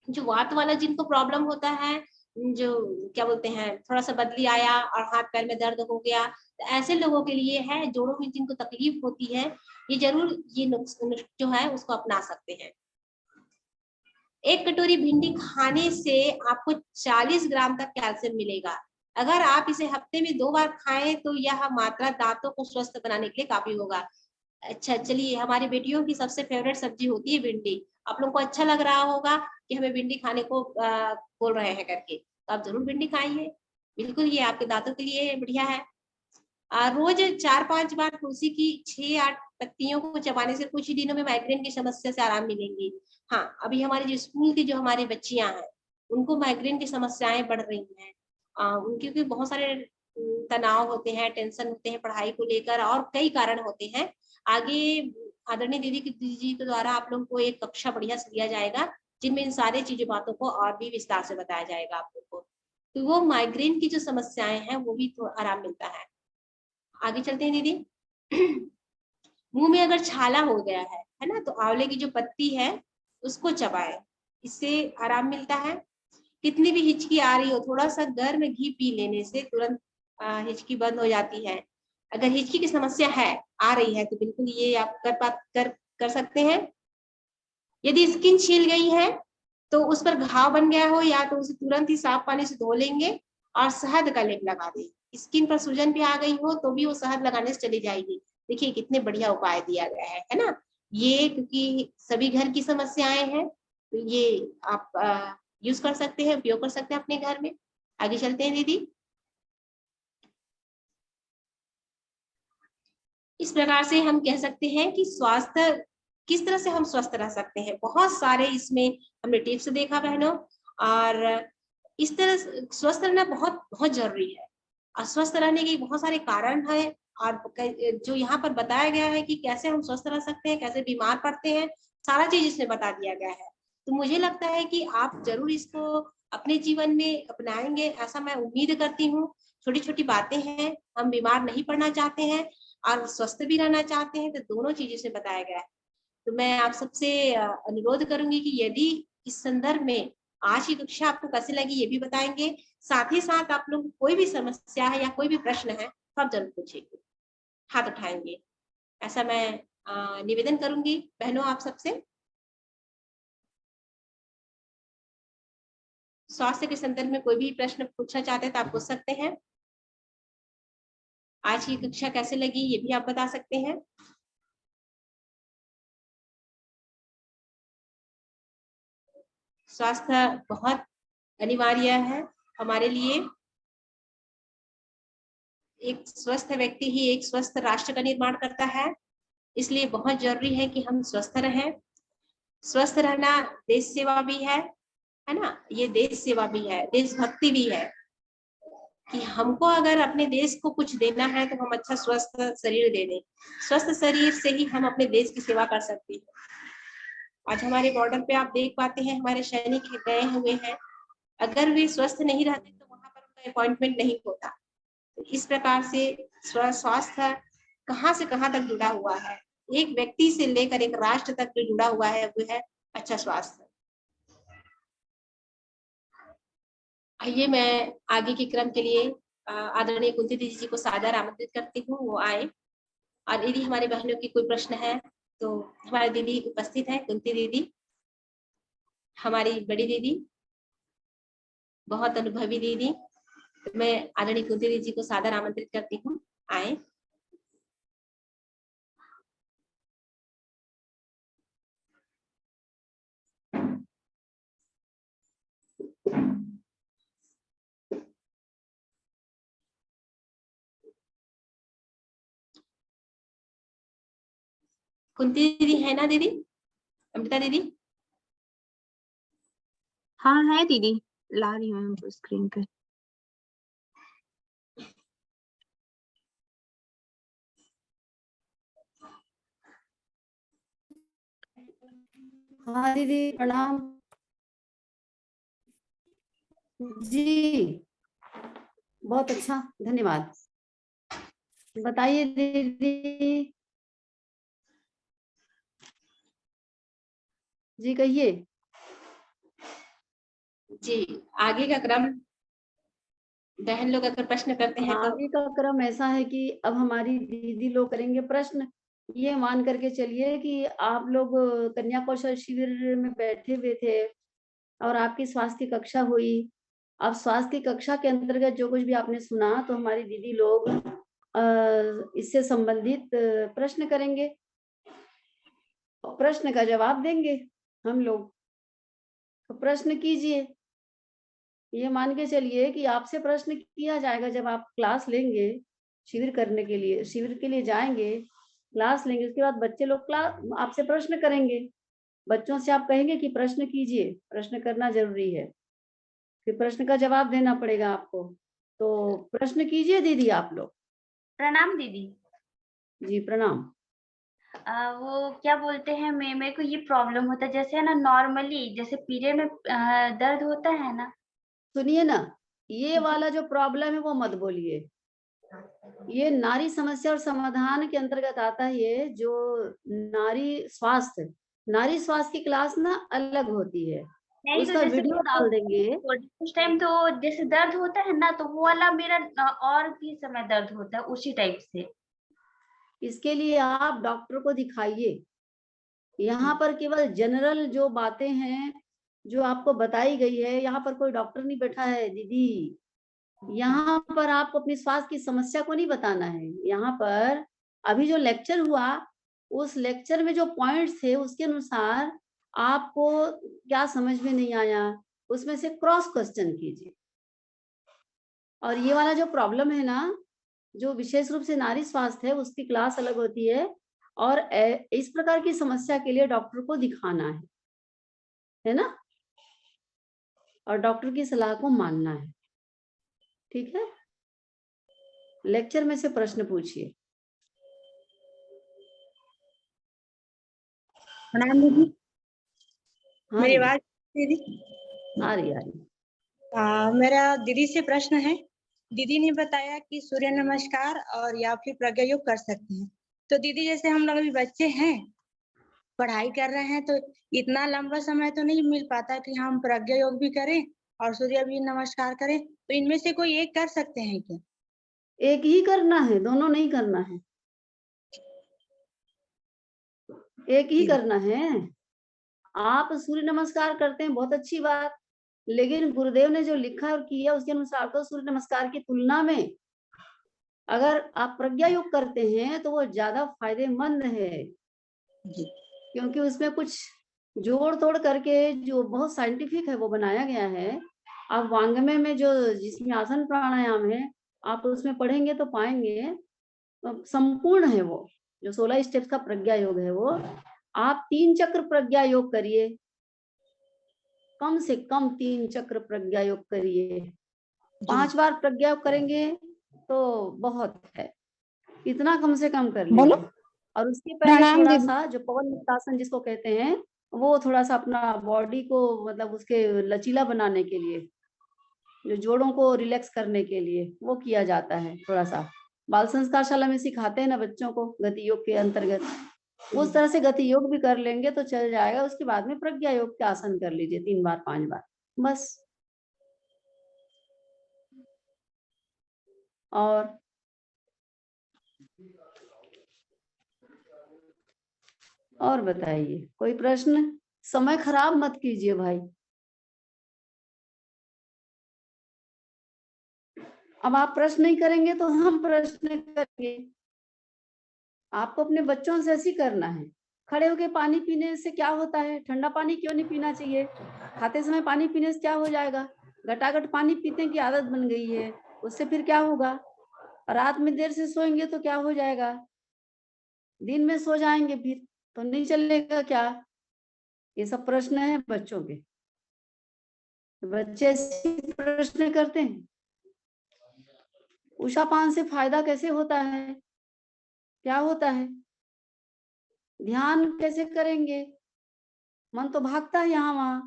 जो वात वाला जिनको प्रॉब्लम होता है, जो क्या बोलते हैं, थोड़ा सा बदली आया और हाथ पैर में दर्द हो गया, तो ऐसे लोगों के लिए है, जोड़ों में जिनको तकलीफ होती है, ये जरूर ये नुस्खा जो है उसको अपना सकते हैं। 1 कटोरी भिंडी खाने से आपको 40 ग्राम तक कैल्शियम मिलेगा। अगर आप इसे हफ्ते में 2 बार खाएं तो यह मात्रा दांतों को स्वस्थ बनाने के लिए काफी होगा। अच्छा चलिए, हमारी बेटियों की सबसे फेवरेट सब्जी होती है भिंडी। आप लोगों को अच्छा लग रहा होगा कि हमें भिंडी खाने को बोल रहे हैं करके, तो आप जरूर भिंडी खाइए, बिल्कुल ये आपके दांतों के लिए बढ़िया है। रोज 4-5 बार तुलसी की 6-8 पत्तियों को चबाने से कुछ ही दिनों में माइग्रेन की समस्या से आराम मिलेंगी। हाँ, अभी हमारे जो स्कूल की जो हमारी बच्चियां हैं, उनको माइग्रेन की समस्याएं बढ़ रही हैं। उनके क्योंकि बहुत सारे तनाव होते हैं, टेंशन होते हैं पढ़ाई को लेकर, और कई कारण होते हैं। आगे आदरणीय दीदी जी के द्वारा आप लोगों को एक कक्षा बढ़िया से दिया जाएगा, जिनमें इन सारी चीजों बातों को और भी विस्तार से बताया जाएगा आप लोग को। तो वो माइग्रेन की जो समस्याएं हैं वो भी तो आराम मिलता है। आगे चलते हैं दीदी। मुंह में अगर छाला हो गया है ना, तो आंवले की जो पत्ती है उसको चबाएं, इससे आराम मिलता है। कितनी भी हिचकी आ रही हो, थोड़ा सा गर्म घी पी लेने से तुरंत हिचकी बंद हो जाती है। अगर हिचकी की समस्या है, आ रही है, तो बिल्कुल ये आप कर सकते हैं। यदि स्किन छील गई है, तो उस पर घाव बन गया हो, या तो उसे तुरंत ही साफ पानी से धो लेंगे और शहद का लेप लगा दें। स्किन पर सूजन भी आ गई हो तो भी वो शहद लगाने से चली जाएगी। देखिए कितने बढ़िया उपाय दिया गया है ना। ये क्योंकि सभी घर की समस्याएं हैं, तो ये आप यूज कर सकते हैं, उपयोग कर सकते हैं अपने घर में। आगे चलते हैं दीदी। इस प्रकार से हम कह सकते हैं कि स्वास्थ्य, किस तरह से हम स्वस्थ रह सकते हैं, बहुत सारे इसमें हमने टिप्स देखा बहनों। और इस तरह स्वस्थ रहना बहुत बहुत जरूरी है। और स्वस्थ रहने के बहुत सारे कारण हैं, और जो यहाँ पर बताया गया है कि कैसे हम स्वस्थ रह सकते हैं, कैसे बीमार पड़ते हैं, सारा चीज इसमें बता दिया गया है। तो मुझे लगता है कि आप जरूर इसको अपने जीवन में अपनाएंगे, ऐसा मैं उम्मीद करती हूँ। छोटी छोटी बातें हैं, हम बीमार नहीं पड़ना चाहते हैं और स्वस्थ भी रहना चाहते हैं, तो दोनों चीजें से बताया गया है। तो मैं आप सबसे अनुरोध करूंगी कि यदि इस संदर्भ में आज की कक्षा आपको कैसे लगी ये भी बताएंगे, साथ ही साथ आप लोग कोई भी समस्या है या कोई भी प्रश्न है तो आप जरूर पूछेंगे, हाथ उठाएंगे, ऐसा मैं निवेदन करूंगी बहनों आप सबसे। स्वास्थ्य के संदर्भ में कोई भी प्रश्न पूछना चाहते हैं तो आप पूछ सकते हैं। आज की कक्षा कैसे लगी ये भी आप बता सकते हैं। स्वास्थ्य बहुत अनिवार्य है हमारे लिए। एक स्वस्थ व्यक्ति ही एक स्वस्थ राष्ट्र का निर्माण करता है, इसलिए बहुत जरूरी है कि हम स्वस्थ रहें। स्वस्थ रहना देश सेवा भी है ना, ये देश सेवा भी है, देशभक्ति भी है, कि हमको अगर अपने देश को कुछ देना है तो हम अच्छा स्वस्थ शरीर दे दें। स्वस्थ शरीर से ही हम अपने देश की सेवा कर सकते हैं। आज हमारे बॉर्डर पे आप देख पाते हैं हमारे सैनिक गए हुए हैं, अगर वे स्वस्थ नहीं रहते तो वहां पर उनका अपॉइंटमेंट नहीं होता। तो इस प्रकार से स्वास्थ्य कहाँ से कहाँ तक जुड़ा हुआ है, एक व्यक्ति से लेकर एक राष्ट्र तक जो जुड़ा हुआ है वो है अच्छा स्वास्थ्य। आइए मैं आगे के क्रम के लिए आदरणीय कुंती दीदी जी को सादर आमंत्रित करती हूँ, वो आए। और यदि हमारे बहनों की कोई प्रश्न है तो हमारी दीदी उपस्थित है, कुंती दीदी, हमारी बड़ी दीदी, बहुत अनुभवी दीदी। मैं आदरणीय कुंती दीदी जी को सादर आमंत्रित करती हूँ, आए। कुंती दीदी है ना दीदी? अमृता दीदी? हाँ है दीदी, ला रही हूँ उनको स्क्रीन पे। हाँ दीदी प्रणाम। जी बहुत अच्छा, धन्यवाद। बताइए दीदी। जी कहिए। जी आगे का क्रम, बहन लोग अगर प्रश्न करते हैं तो। आगे का क्रम ऐसा है कि अब हमारी दीदी लोग करेंगे प्रश्न। ये मान करके चलिए कि आप लोग कन्या कौशल शिविर में बैठे हुए थे और आपकी स्वास्थ्य की कक्षा हुई। अब स्वास्थ्य की कक्षा के अंतर्गत जो कुछ भी आपने सुना तो हमारी दीदी लोग इससे संबंधित प्रश्न करेंगे और प्रश्न का जवाब देंगे हम लोग। तो प्रश्न कीजिए। ये मान के चलिए कि आपसे प्रश्न किया जाएगा जब आप क्लास लेंगे, शिविर करने के लिए, शिविर के लिए जाएंगे, क्लास लेंगे, उसके बाद बच्चे लोग क्लास आपसे प्रश्न करेंगे। बच्चों से आप कहेंगे कि प्रश्न कीजिए, प्रश्न करना जरूरी है, फिर प्रश्न का जवाब देना पड़ेगा आपको। तो प्रश्न कीजिए दीदी आप लोग। प्रणाम दीदी। जी प्रणाम। वो क्या बोलते हैं, मेरे को ये प्रॉब्लम होता है, जैसे है ना नॉर्मली जैसे पीरियड में दर्द होता है ना। सुनिए ना, ये वाला जो प्रॉब्लम है वो मत बोलिए। ये नारी समस्या और समाधान के अंतर्गत आता है। ये जो नारी स्वास्थ्य की क्लास ना अलग होती है, नहीं तो उसका जैसे वीडियो डाल देंगे। उस टाइम तो जैसे दर्द होता है ना, तो वो वाला मेरा और भी समय दर्द होता है उसी टाइप से। इसके लिए आप डॉक्टर को दिखाइए। यहाँ पर केवल जनरल जो बातें हैं जो आपको बताई गई है, यहाँ पर कोई डॉक्टर नहीं बैठा है दीदी। यहाँ पर आपको अपनी स्वास्थ्य की समस्या को नहीं बताना है। यहाँ पर अभी जो लेक्चर हुआ, उस लेक्चर में जो पॉइंट्स थे उसके अनुसार आपको क्या समझ में नहीं आया, उसमें से क्रॉस क्वेश्चन कीजिए। और ये वाला जो प्रॉब्लम है ना, जो विशेष रूप से नारी स्वास्थ्य है, उसकी क्लास अलग होती है और इस प्रकार की समस्या के लिए डॉक्टर को दिखाना है ना, और डॉक्टर की सलाह को मानना है। ठीक है, लेक्चर में से प्रश्न पूछिए। प्रणाम दीदी। हाँ मेरी दीदी, आवाज दीदी? आ रही। मेरा दीदी से प्रश्न है। दीदी ने बताया कि सूर्य नमस्कार और या फिर प्रज्ञा योग कर सकते हैं। तो दीदी जैसे हम लोग अभी बच्चे हैं, पढ़ाई कर रहे हैं, तो इतना लंबा समय तो नहीं मिल पाता कि हम प्रज्ञा योग भी करें और सूर्य भी नमस्कार करें। तो इनमें से कोई एक कर सकते हैं क्या? एक ही करना है, दोनों नहीं करना है, एक ही करना है। आप सूर्य नमस्कार करते हैं, बहुत अच्छी बात, लेकिन गुरुदेव ने जो लिखा और किया उसके अनुसार तो सूर्य नमस्कार की तुलना में अगर आप प्रज्ञा योग करते हैं तो वो ज्यादा फायदेमंद है, क्योंकि उसमें कुछ जोड़ तोड़ करके जो बहुत साइंटिफिक है वो बनाया गया है। आप वांग्मय में जो जिसमें आसन प्राणायाम है, आप उसमें पढ़ेंगे तो पाएंगे संपूर्ण है वो। जो 16 स्टेप्स का प्रज्ञा योग है वो आप 3 चक्र प्रज्ञा योग करिए, कम से कम 3 चक्र प्रज्ञा योग करिए। 5 बार प्रज्ञा योग करेंगे तो बहुत है, इतना कम से कम कर लीजिए। और उसके पहले थोड़ा सा जो पवन मुक्तासन जिसको कहते हैं, वो थोड़ा सा अपना बॉडी को मतलब उसके लचीला बनाने के लिए, जो जोड़ों को रिलैक्स करने के लिए वो किया जाता है। थोड़ा सा बाल संस्कारशाला में सिखाते हैं ना बच्चों को गति योग के अंतर्गत, उस तरह से गति योग भी कर लेंगे तो चल जाएगा। उसके बाद में प्रज्ञा योग के आसन कर लीजिए 3 बार 5 बार बस। और और बताइए, कोई प्रश्न? समय खराब मत कीजिए भाई। अब आप प्रश्न नहीं करेंगे तो हम प्रश्न करेंगे। आपको अपने बच्चों से ऐसी करना है। खड़े होके पानी पीने से क्या होता है? ठंडा पानी क्यों नहीं पीना चाहिए? खाते समय पानी पीने से क्या हो जाएगा? घटाघट पानी पीने की आदत बन गई है, उससे फिर क्या होगा? रात में देर से सोएंगे तो क्या हो जाएगा? दिन में सो जाएंगे फिर तो नहीं चलेगा क्या? ये सब प्रश्न है बच्चों के। बच्चे ऐसे प्रश्न करते हैं। उषा पान से फायदा कैसे होता है? क्या होता है? ध्यान कैसे करेंगे? मन तो भागता है यहाँ वहां,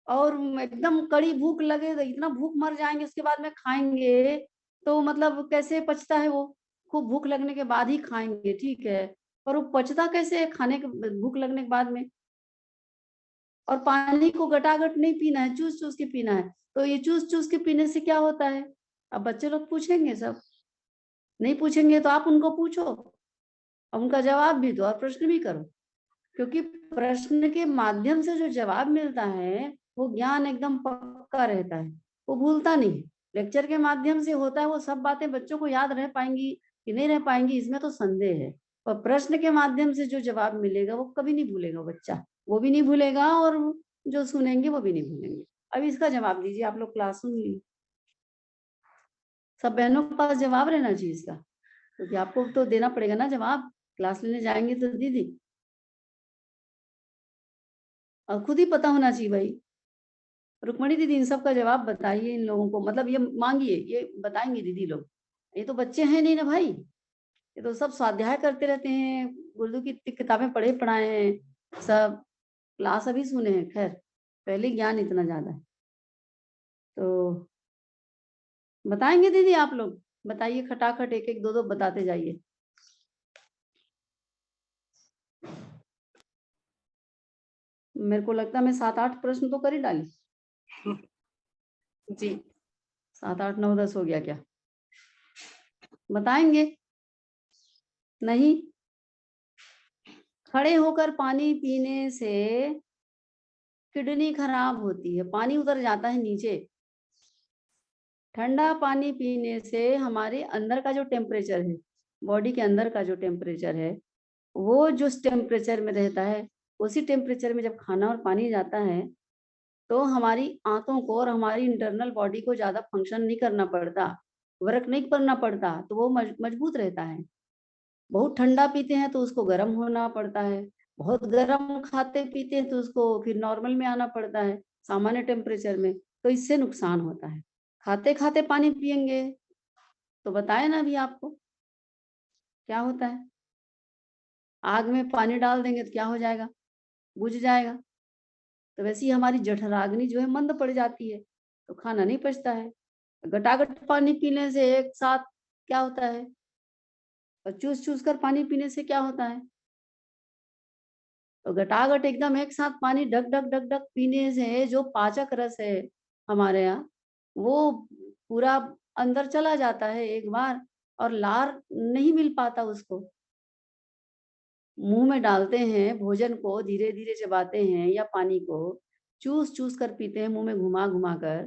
और एकदम कड़ी भूख लगे तो इतना भूख मर जाएंगे, उसके बाद में खाएंगे तो मतलब कैसे पचता है वो? खूब भूख लगने के बाद ही खाएंगे, ठीक है, पर वो पचता कैसे है खाने के भूख लगने के बाद में? और पानी को गटागट नहीं पीना है, चूस चूस के पीना है। तो ये चूस चूस के पीने से क्या होता है? अब बच्चे लोग पूछेंगे, सब नहीं पूछेंगे तो आप उनको पूछो, अब उनका जवाब भी दो और प्रश्न भी करो, क्योंकि प्रश्न के माध्यम से जो जवाब मिलता है वो ज्ञान एकदम पक्का रहता है, वो भूलता नहीं। लेक्चर के माध्यम से होता है, वो सब बातें बच्चों को याद रह पाएंगी कि नहीं रह पाएंगी, इसमें तो संदेह है। पर प्रश्न के माध्यम से जो जवाब मिलेगा वो कभी नहीं भूलेगा बच्चा, वो भी नहीं भूलेगा और जो सुनेंगे वो भी नहीं भूलेंगे। अब इसका जवाब दीजिए, आप लोग क्लास सुन ली, सब बहनों के पास जवाब रहना चाहिए इसका, क्योंकि आपको तो देना पड़ेगा ना जवाब, क्लास लेने जाएंगे तो दीदी, और खुद ही पता होना चाहिए भाई। रुक्मणी दीदी इन सब का जवाब बताइए इन लोगों को, मतलब ये मांगिए, ये बताएंगे दीदी लोग। ये तो बच्चे हैं नहीं ना भाई, ये तो सब स्वाध्याय करते रहते हैं, उर्दू की इतनी किताबें पढ़े पढ़ाए हैं, सब क्लास अभी सुने हैं, खैर पहले ज्ञान इतना ज्यादा है। तो बताएंगे दीदी आप लोग? बताइए खटाखट, एक एक दो दो बताते जाइए। मेरे को लगता है मैं 7-8 प्रश्न तो कर ही डाली। जी 7 8 9 10 हो गया क्या? बताएंगे? नहीं? खड़े होकर पानी पीने से किडनी खराब होती है, पानी उतर जाता है नीचे। ठंडा पानी पीने से हमारे अंदर का जो टेम्परेचर है, बॉडी के अंदर का जो टेम्परेचर है, वो जो टेम्परेचर में रहता है, उसी टेम्परेचर में जब खाना और पानी जाता है तो हमारी आंतों को और हमारी इंटरनल बॉडी को ज्यादा फंक्शन नहीं करना पड़ता, वर्क नहीं करना पड़ता, तो वो मजबूत रहता है। बहुत ठंडा पीते हैं तो उसको गर्म होना पड़ता है, बहुत गर्म खाते पीते हैं तो उसको फिर नॉर्मल में आना पड़ता है, सामान्य टेम्परेचर में, तो इससे नुकसान होता है। खाते खाते पानी पियेंगे तो बताए ना अभी आपको क्या होता है? आग में पानी डाल देंगे तो क्या हो जाएगा? बुझ जाएगा। तो वैसे ही हमारी जठराग्नि जो है मंद पड़ जाती है, तो खाना नहीं पचता है। गटागट पानी पीने से एक साथ क्या होता है, और चूस चूस कर पानी पीने से क्या होता है? तो गटागट एकदम एक साथ पानी ढक ढक ढक ढक पीने से जो पाचक रस है हमारे यहाँ, वो पूरा अंदर चला जाता है एक बार, और लार नहीं मिल पाता उसको। मुंह में डालते हैं भोजन को, धीरे धीरे चबाते हैं या पानी को चूस चूस कर पीते हैं, मुंह में घुमा घुमा कर,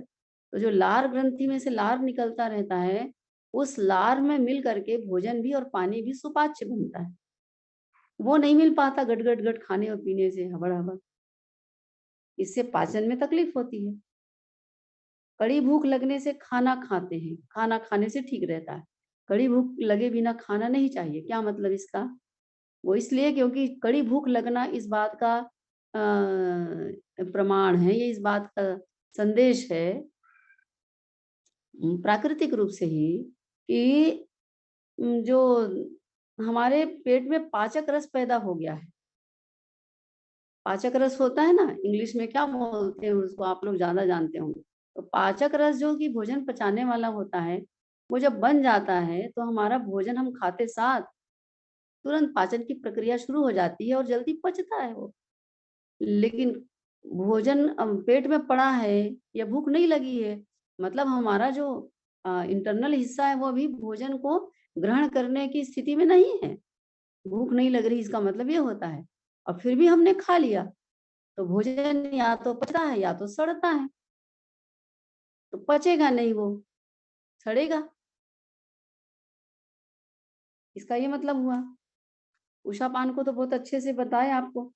तो जो लार ग्रंथि में से लार निकलता रहता है, उस लार में मिल करके भोजन भी और पानी भी सुपाच्य बनता है। वो नहीं मिल पाता गट गट गट खाने और पीने से हबड़ हबड़, इससे पाचन में तकलीफ होती है। कड़ी भूख लगने से खाना खाते हैं, खाना खाने से ठीक रहता है। कड़ी भूख लगे बिना खाना नहीं चाहिए, क्या मतलब इसका? वो इसलिए क्योंकि कड़ी भूख लगना इस बात का प्रमाण है, ये इस बात का संदेश है प्राकृतिक रूप से ही, कि जो हमारे पेट में पाचक रस पैदा हो गया है। पाचक रस होता है ना, इंग्लिश में क्या बोलते हैं उसको, आप लोग ज्यादा जानते होंगे। तो पाचक रस जो कि भोजन पचाने वाला होता है, वो जब बन जाता है तो हमारा भोजन हम खाते साथ तुरंत पाचन की प्रक्रिया शुरू हो जाती है और जल्दी पचता है वो। लेकिन भोजन पेट में पड़ा है या भूख नहीं लगी है, मतलब हमारा जो इंटरनल हिस्सा है वो अभी भोजन को ग्रहण करने की स्थिति में नहीं है, भूख नहीं लग रही, इसका मतलब ये होता है। और फिर भी हमने खा लिया तो भोजन या तो पचता है या तो सड़ता है, तो पचेगा नहीं, वो सड़ेगा। इसका ये मतलब हुआ। उषा पान को तो बहुत अच्छे से बताया आपको।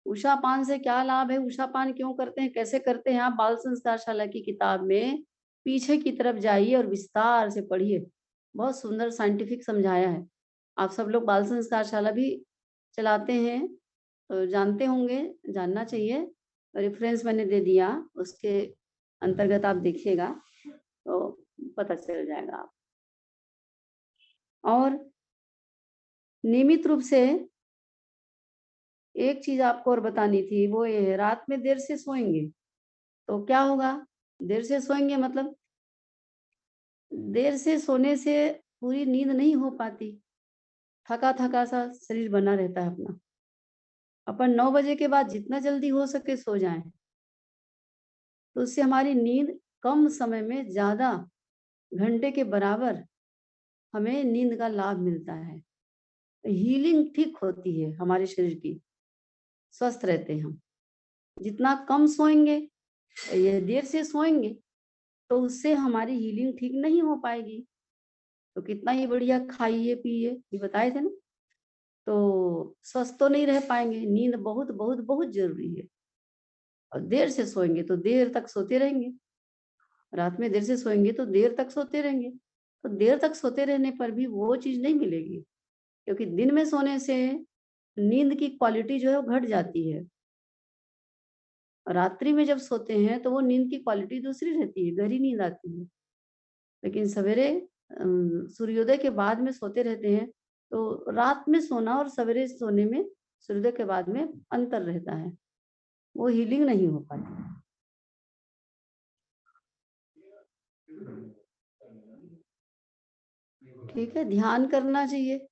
उषा पान से क्या लाभ है, उषा पान क्यों करते हैं, कैसे करते हैं, आप बाल संस्कारशाला की किताब में पीछे की तरफ जाइए और विस्तार से पढ़िए। बहुत सुंदर साइंटिफिक समझाया है। आप सब लोग बाल संस्कारशाला भी चलाते हैं तो जानते होंगे, जानना चाहिए। रेफरेंस मैंने दे दिया, उसके अंतर्गत आप देखिएगा तो पता चल जाएगा आप। और नियमित रूप से एक चीज आपको और बतानी थी, वो ये है, रात में देर से सोएंगे तो क्या होगा। देर से सोएंगे मतलब देर से सोने से पूरी नींद नहीं हो पाती, थका थका सा शरीर बना रहता है अपना। अपन 9 बजे के बाद जितना जल्दी हो सके सो जाएं, तो उससे हमारी नींद कम समय में ज्यादा घंटे के बराबर हमें नींद का लाभ मिलता है। हीलिंग ठीक होती है हमारे शरीर की, स्वस्थ रहते हैं हम। जितना कम सोएंगे, ये देर से सोएंगे, तो उससे हमारी हीलिंग ठीक नहीं हो पाएगी। तो कितना ही बढ़िया खाइए पिए, ये बताए थे ना, तो स्वस्थ तो नहीं रह पाएंगे। नींद बहुत बहुत बहुत जरूरी है। और देर से सोएंगे तो देर तक सोते रहेंगे, रात में देर से सोएंगे तो देर तक सोते रहेंगे, तो देर तक सोते रहने पर भी वो चीज नहीं मिलेगी, क्योंकि दिन में सोने से नींद की क्वालिटी जो है वो घट जाती है। रात्रि में जब सोते हैं तो वो नींद की क्वालिटी दूसरी रहती है, गहरी नींद आती है। लेकिन सवेरे सूर्योदय के बाद में सोते रहते हैं, तो रात में सोना और सवेरे सोने में, सूर्योदय के बाद में अंतर रहता है, वो हीलिंग नहीं हो पाती। ठीक है, ध्यान करना चाहिए।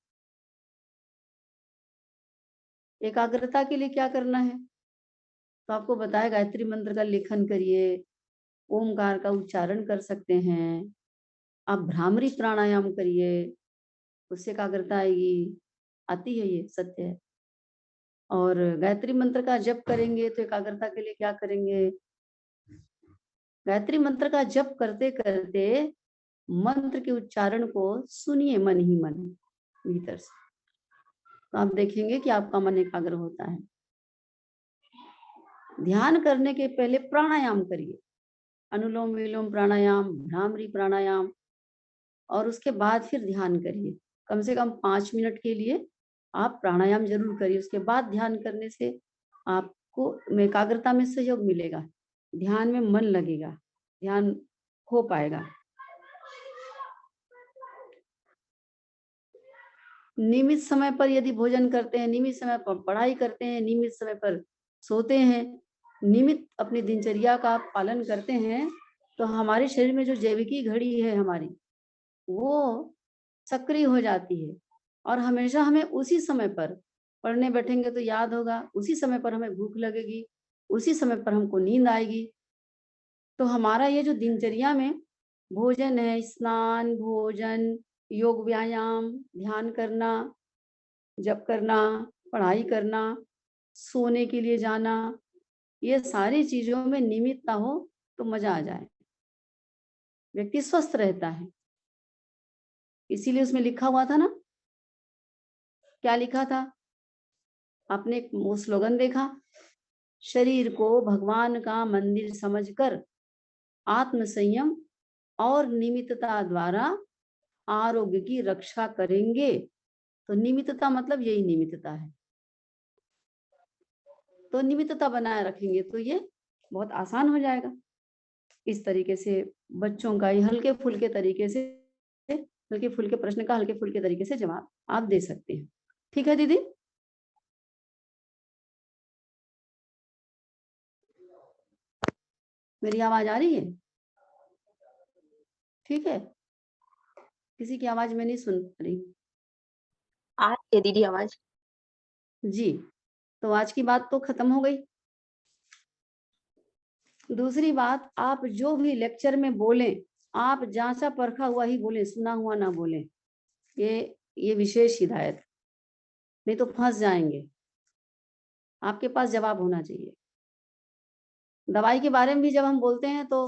एकाग्रता के लिए क्या करना है, तो आपको बताया, गायत्री मंत्र का लेखन करिए, ओमकार का उच्चारण कर सकते हैं, आप भ्रामरी प्राणायाम करिए, उससे एकाग्रता आएगी, आती है, ये सत्य है। और गायत्री मंत्र का जप करेंगे तो एकाग्रता के लिए क्या करेंगे, गायत्री मंत्र का जप करते करते मंत्र के उच्चारण को सुनिए मन ही मन भीतर से, तो आप देखेंगे कि आपका मन एकाग्र होता है। ध्यान करने के पहले प्राणायाम करिए, अनुलोम विलोम प्राणायाम, भ्रामरी प्राणायाम, और उसके बाद फिर ध्यान करिए। कम से कम 5 मिनट के लिए आप प्राणायाम जरूर करिए। उसके बाद ध्यान करने से आपको एकाग्रता में सहयोग मिलेगा, ध्यान में मन लगेगा, ध्यान हो पाएगा। नियमित समय पर यदि भोजन करते हैं, नियमित समय पर पढ़ाई करते हैं, नियमित समय पर सोते हैं, नियमित अपनी दिनचर्या का पालन करते हैं, तो हमारे शरीर में जो जैविकी घड़ी है हमारी, वो सक्रिय हो जाती है। और हमेशा हमें उसी समय पर पढ़ने बैठेंगे तो याद होगा, उसी समय पर हमें भूख लगेगी, उसी समय पर हमको नींद आएगी। तो हमारा ये जो दिनचर्या में भोजन है, स्नान, भोजन, योग, व्यायाम, ध्यान करना, जप करना, पढ़ाई करना, सोने के लिए जाना, ये सारी चीजों में नियमितता हो तो मजा आ जाए, व्यक्ति स्वस्थ रहता है। इसीलिए उसमें लिखा हुआ था ना, क्या लिखा था, आपने वो स्लोगन देखा, शरीर को भगवान का मंदिर समझकर आत्म संयम और नियमितता द्वारा आरोग्य की रक्षा करेंगे। तो नियमितता मतलब यही नियमितता है। तो नियमितता बनाए रखेंगे तो ये बहुत आसान हो जाएगा। इस तरीके से बच्चों का ये हल्के फुल्के तरीके से, हल्के फुल्के प्रश्न का हल्के फुल्के तरीके से जवाब आप दे सकते हैं। ठीक है दीदी? मेरी आवाज आ रही है? ठीक है, किसी की आवाज मैं नहीं सुन रही। आ रही है दीदी आवाज। जी, तो आज की बात तो खत्म हो गई। दूसरी बात, आप जो भी लेक्चर में बोलें, आप जांचा परखा हुआ ही बोलें, सुना हुआ ना बोलें। ये विशेष हिदायत। नहीं तो फंस जाएंगे। आपके पास जवाब होना चाहिए। दवाई के बारे में भी जब हम बोलते हैं तो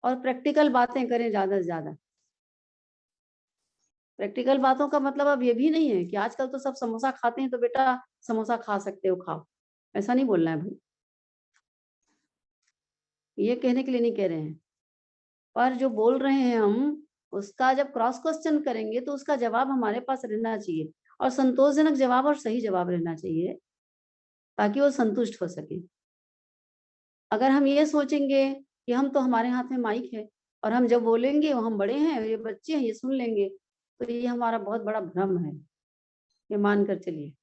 और प्रैक्टिकल बातें करें ज्यादा से ज्यादा। प्रैक्टिकल बातों का मतलब अब ये भी नहीं है कि आजकल तो सब समोसा खाते हैं तो बेटा समोसा खा सकते हो, खाओ, ऐसा नहीं बोलना है भाई। ये कहने के लिए नहीं कह रहे हैं, पर जो बोल रहे हैं हम उसका जब क्रॉस क्वेश्चन करेंगे तो उसका जवाब हमारे पास रहना चाहिए, और संतोषजनक जवाब और सही जवाब रहना चाहिए ताकि वो संतुष्ट हो सके। अगर हम ये सोचेंगे कि हम तो हमारे हाथ में माइक है और हम जब बोलेंगे वो हम बड़े हैं, ये बच्चे हैं, ये सुन लेंगे, तो ये हमारा बहुत बड़ा भ्रम है। ये मान कर चलिए।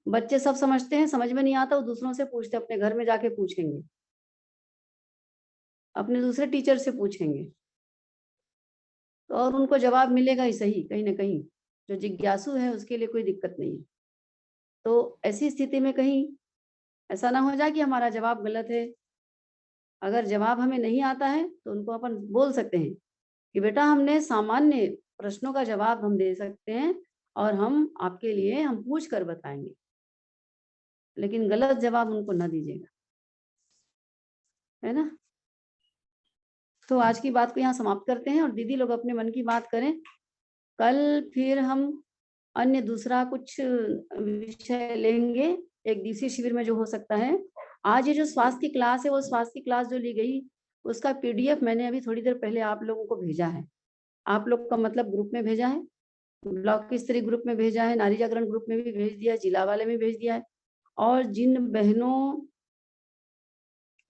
बच्चे सब समझते हैं, समझ में नहीं आता वो दूसरों से पूछते, अपने घर में जाके पूछेंगे, अपने दूसरे टीचर से पूछेंगे, तो और उनको जवाब मिलेगा ही सही कहीं ना कहीं। जो जिज्ञासु है उसके लिए कोई दिक्कत नहीं है। तो ऐसी स्थिति में कहीं ऐसा ना हो जाए कि हमारा जवाब गलत है। अगर जवाब हमें नहीं आता है तो उनको अपन बोल सकते हैं कि बेटा हमने सामान्य प्रश्नों का जवाब हम दे सकते हैं और हम आपके लिए हम पूछ कर बताएंगे, लेकिन गलत जवाब उनको ना दीजिएगा, है ना। तो आज की बात को यहाँ समाप्त करते हैं और दीदी लोग अपने मन की बात करें। कल फिर हम अन्य दूसरा कुछ विषय लेंगे एक दिवसीय शिविर में जो हो सकता है। आज ये जो स्वास्थ्य की क्लास है वो स्वास्थ्य की क्लास जो ली गई उसका पीडीएफ मैंने अभी थोड़ी देर पहले आप लोगों को भेजा है। आप लोग का मतलब ग्रुप में भेजा है, ब्लॉक स्तरीय ग्रुप में भेजा है, नारी जागरण ग्रुप में भी भेज दिया है, जिला वाले में भेज दिया है। और जिन बहनों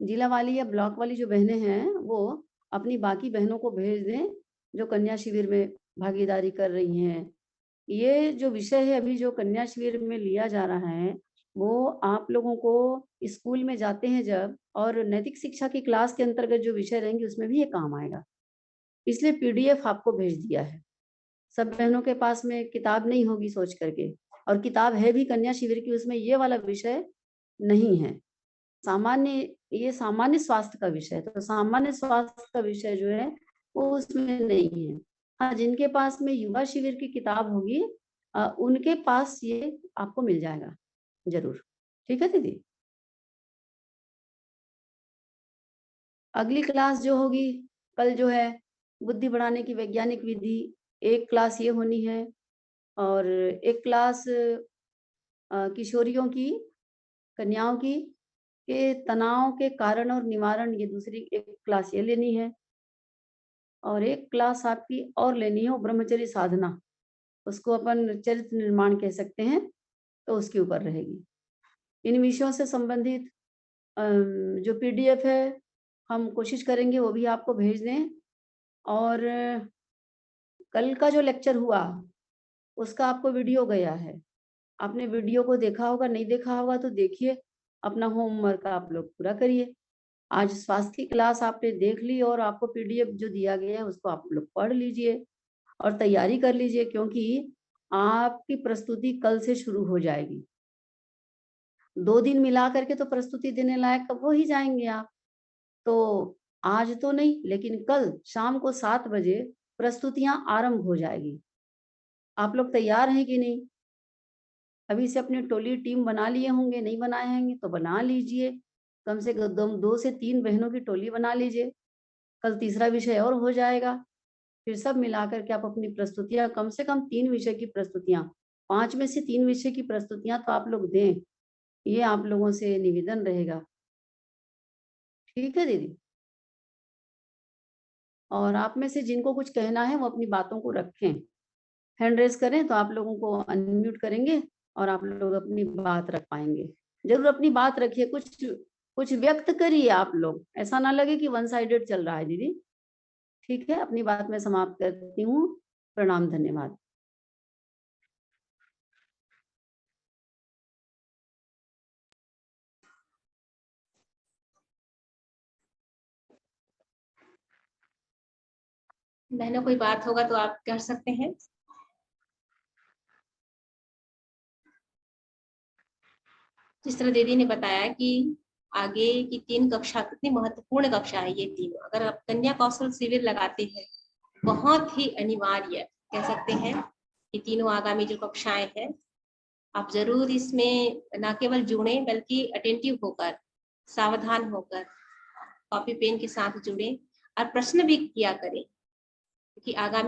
जिला वाली या ब्लॉक वाली जो बहनें हैं वो अपनी बाकी बहनों को भेज दें जो कन्या शिविर में भागीदारी कर रही हैं। ये जो विषय है अभी जो कन्या शिविर में लिया जा रहा है वो आप लोगों को स्कूल में जाते हैं जब, और नैतिक शिक्षा की क्लास के अंतर्गत जो विषय रहेंगे उसमें भी ये काम आएगा, इसलिए पीडीएफ आपको भेज दिया है। सब बहनों के पास में किताब नहीं होगी सोच करके, और किताब है भी कन्या शिविर की, उसमें ये वाला विषय नहीं है। सामान्य ये सामान्य स्वास्थ्य का विषय है, तो सामान्य स्वास्थ्य का विषय जो है वो उसमें नहीं है। हाँ, जिनके पास में युवा शिविर की किताब होगी उनके पास ये आपको मिल जाएगा जरूर। ठीक है दीदी। अगली क्लास जो होगी कल जो है बुद्धि बढ़ाने की वैज्ञानिक विधि, एक क्लास ये होनी है, और एक क्लास किशोरियों की, कन्याओं की के तनाव के कारण और निवारण, ये दूसरी एक क्लास ये लेनी है, और एक क्लास आपकी और लेनी है वो ब्रह्मचर्य साधना, उसको अपन चरित्र निर्माण कह सकते हैं, तो उसके ऊपर रहेगी। इन विषयों से संबंधित जो पीडीएफ है हम कोशिश करेंगे वो भी आपको भेज दें। और कल का जो लेक्चर हुआ उसका आपको वीडियो गया है, आपने वीडियो को देखा होगा, नहीं देखा होगा तो देखिए, अपना होमवर्क आप लोग पूरा करिए। आज स्वास्थ्य की क्लास आपने देख ली और आपको पीडीएफ जो दिया गया है उसको आप लोग पढ़ लीजिए और तैयारी कर लीजिए, क्योंकि आपकी प्रस्तुति कल से शुरू हो जाएगी। 2 दिन मिला करके तो प्रस्तुति देने लायक कब हो ही जाएंगे आप। तो आज तो नहीं, लेकिन कल शाम को 7 बजे प्रस्तुतियां आरंभ हो जाएगी। आप लोग तैयार हैं कि नहीं? अभी से अपनी टोली टीम बना लिए होंगे, नहीं बनाए होंगे तो बना लीजिए, कम से कम 2 से 3 बहनों की टोली बना लीजिए। कल तीसरा विषय और हो जाएगा, फिर सब मिलाकर के आप अपनी प्रस्तुतियां कम से कम 3 विषय की प्रस्तुतियां, 5 में से 3 विषय की प्रस्तुतियां तो आप लोग दें, ये आप लोगों से निवेदन रहेगा। ठीक है दीदी। और आप में से जिनको कुछ कहना है वो अपनी बातों को रखें, हैंड रेज करें तो आप लोगों को अनम्यूट करेंगे और आप लोग अपनी बात रख पाएंगे। जरूर अपनी बात रखिए, कुछ व्यक्त करिए आप लोग, ऐसा ना लगे कि वन साइडेड चल रहा है दीदी। ठीक है, अपनी बात मैं समाप्त करती हूँ। प्रणाम, धन्यवाद। बहनों कोई बात होगा तो आप कर सकते हैं। जिस तरह दीदी ने बताया कि आगे की 3 कक्षा कितनी महत्वपूर्ण कक्षा है, ये तीनों अगर आप कन्या कौशल शिविर लगाते हैं बहुत ही अनिवार्य कह सकते हैं कि तीनों आगामी जो कक्षाएं हैं आप जरूर इसमें न केवल जुड़ें बल्कि अटेंटिव होकर, सावधान होकर कॉपी पेन के साथ जुड़ें और प्रश्न भी किया करें, क्योंकि आगामी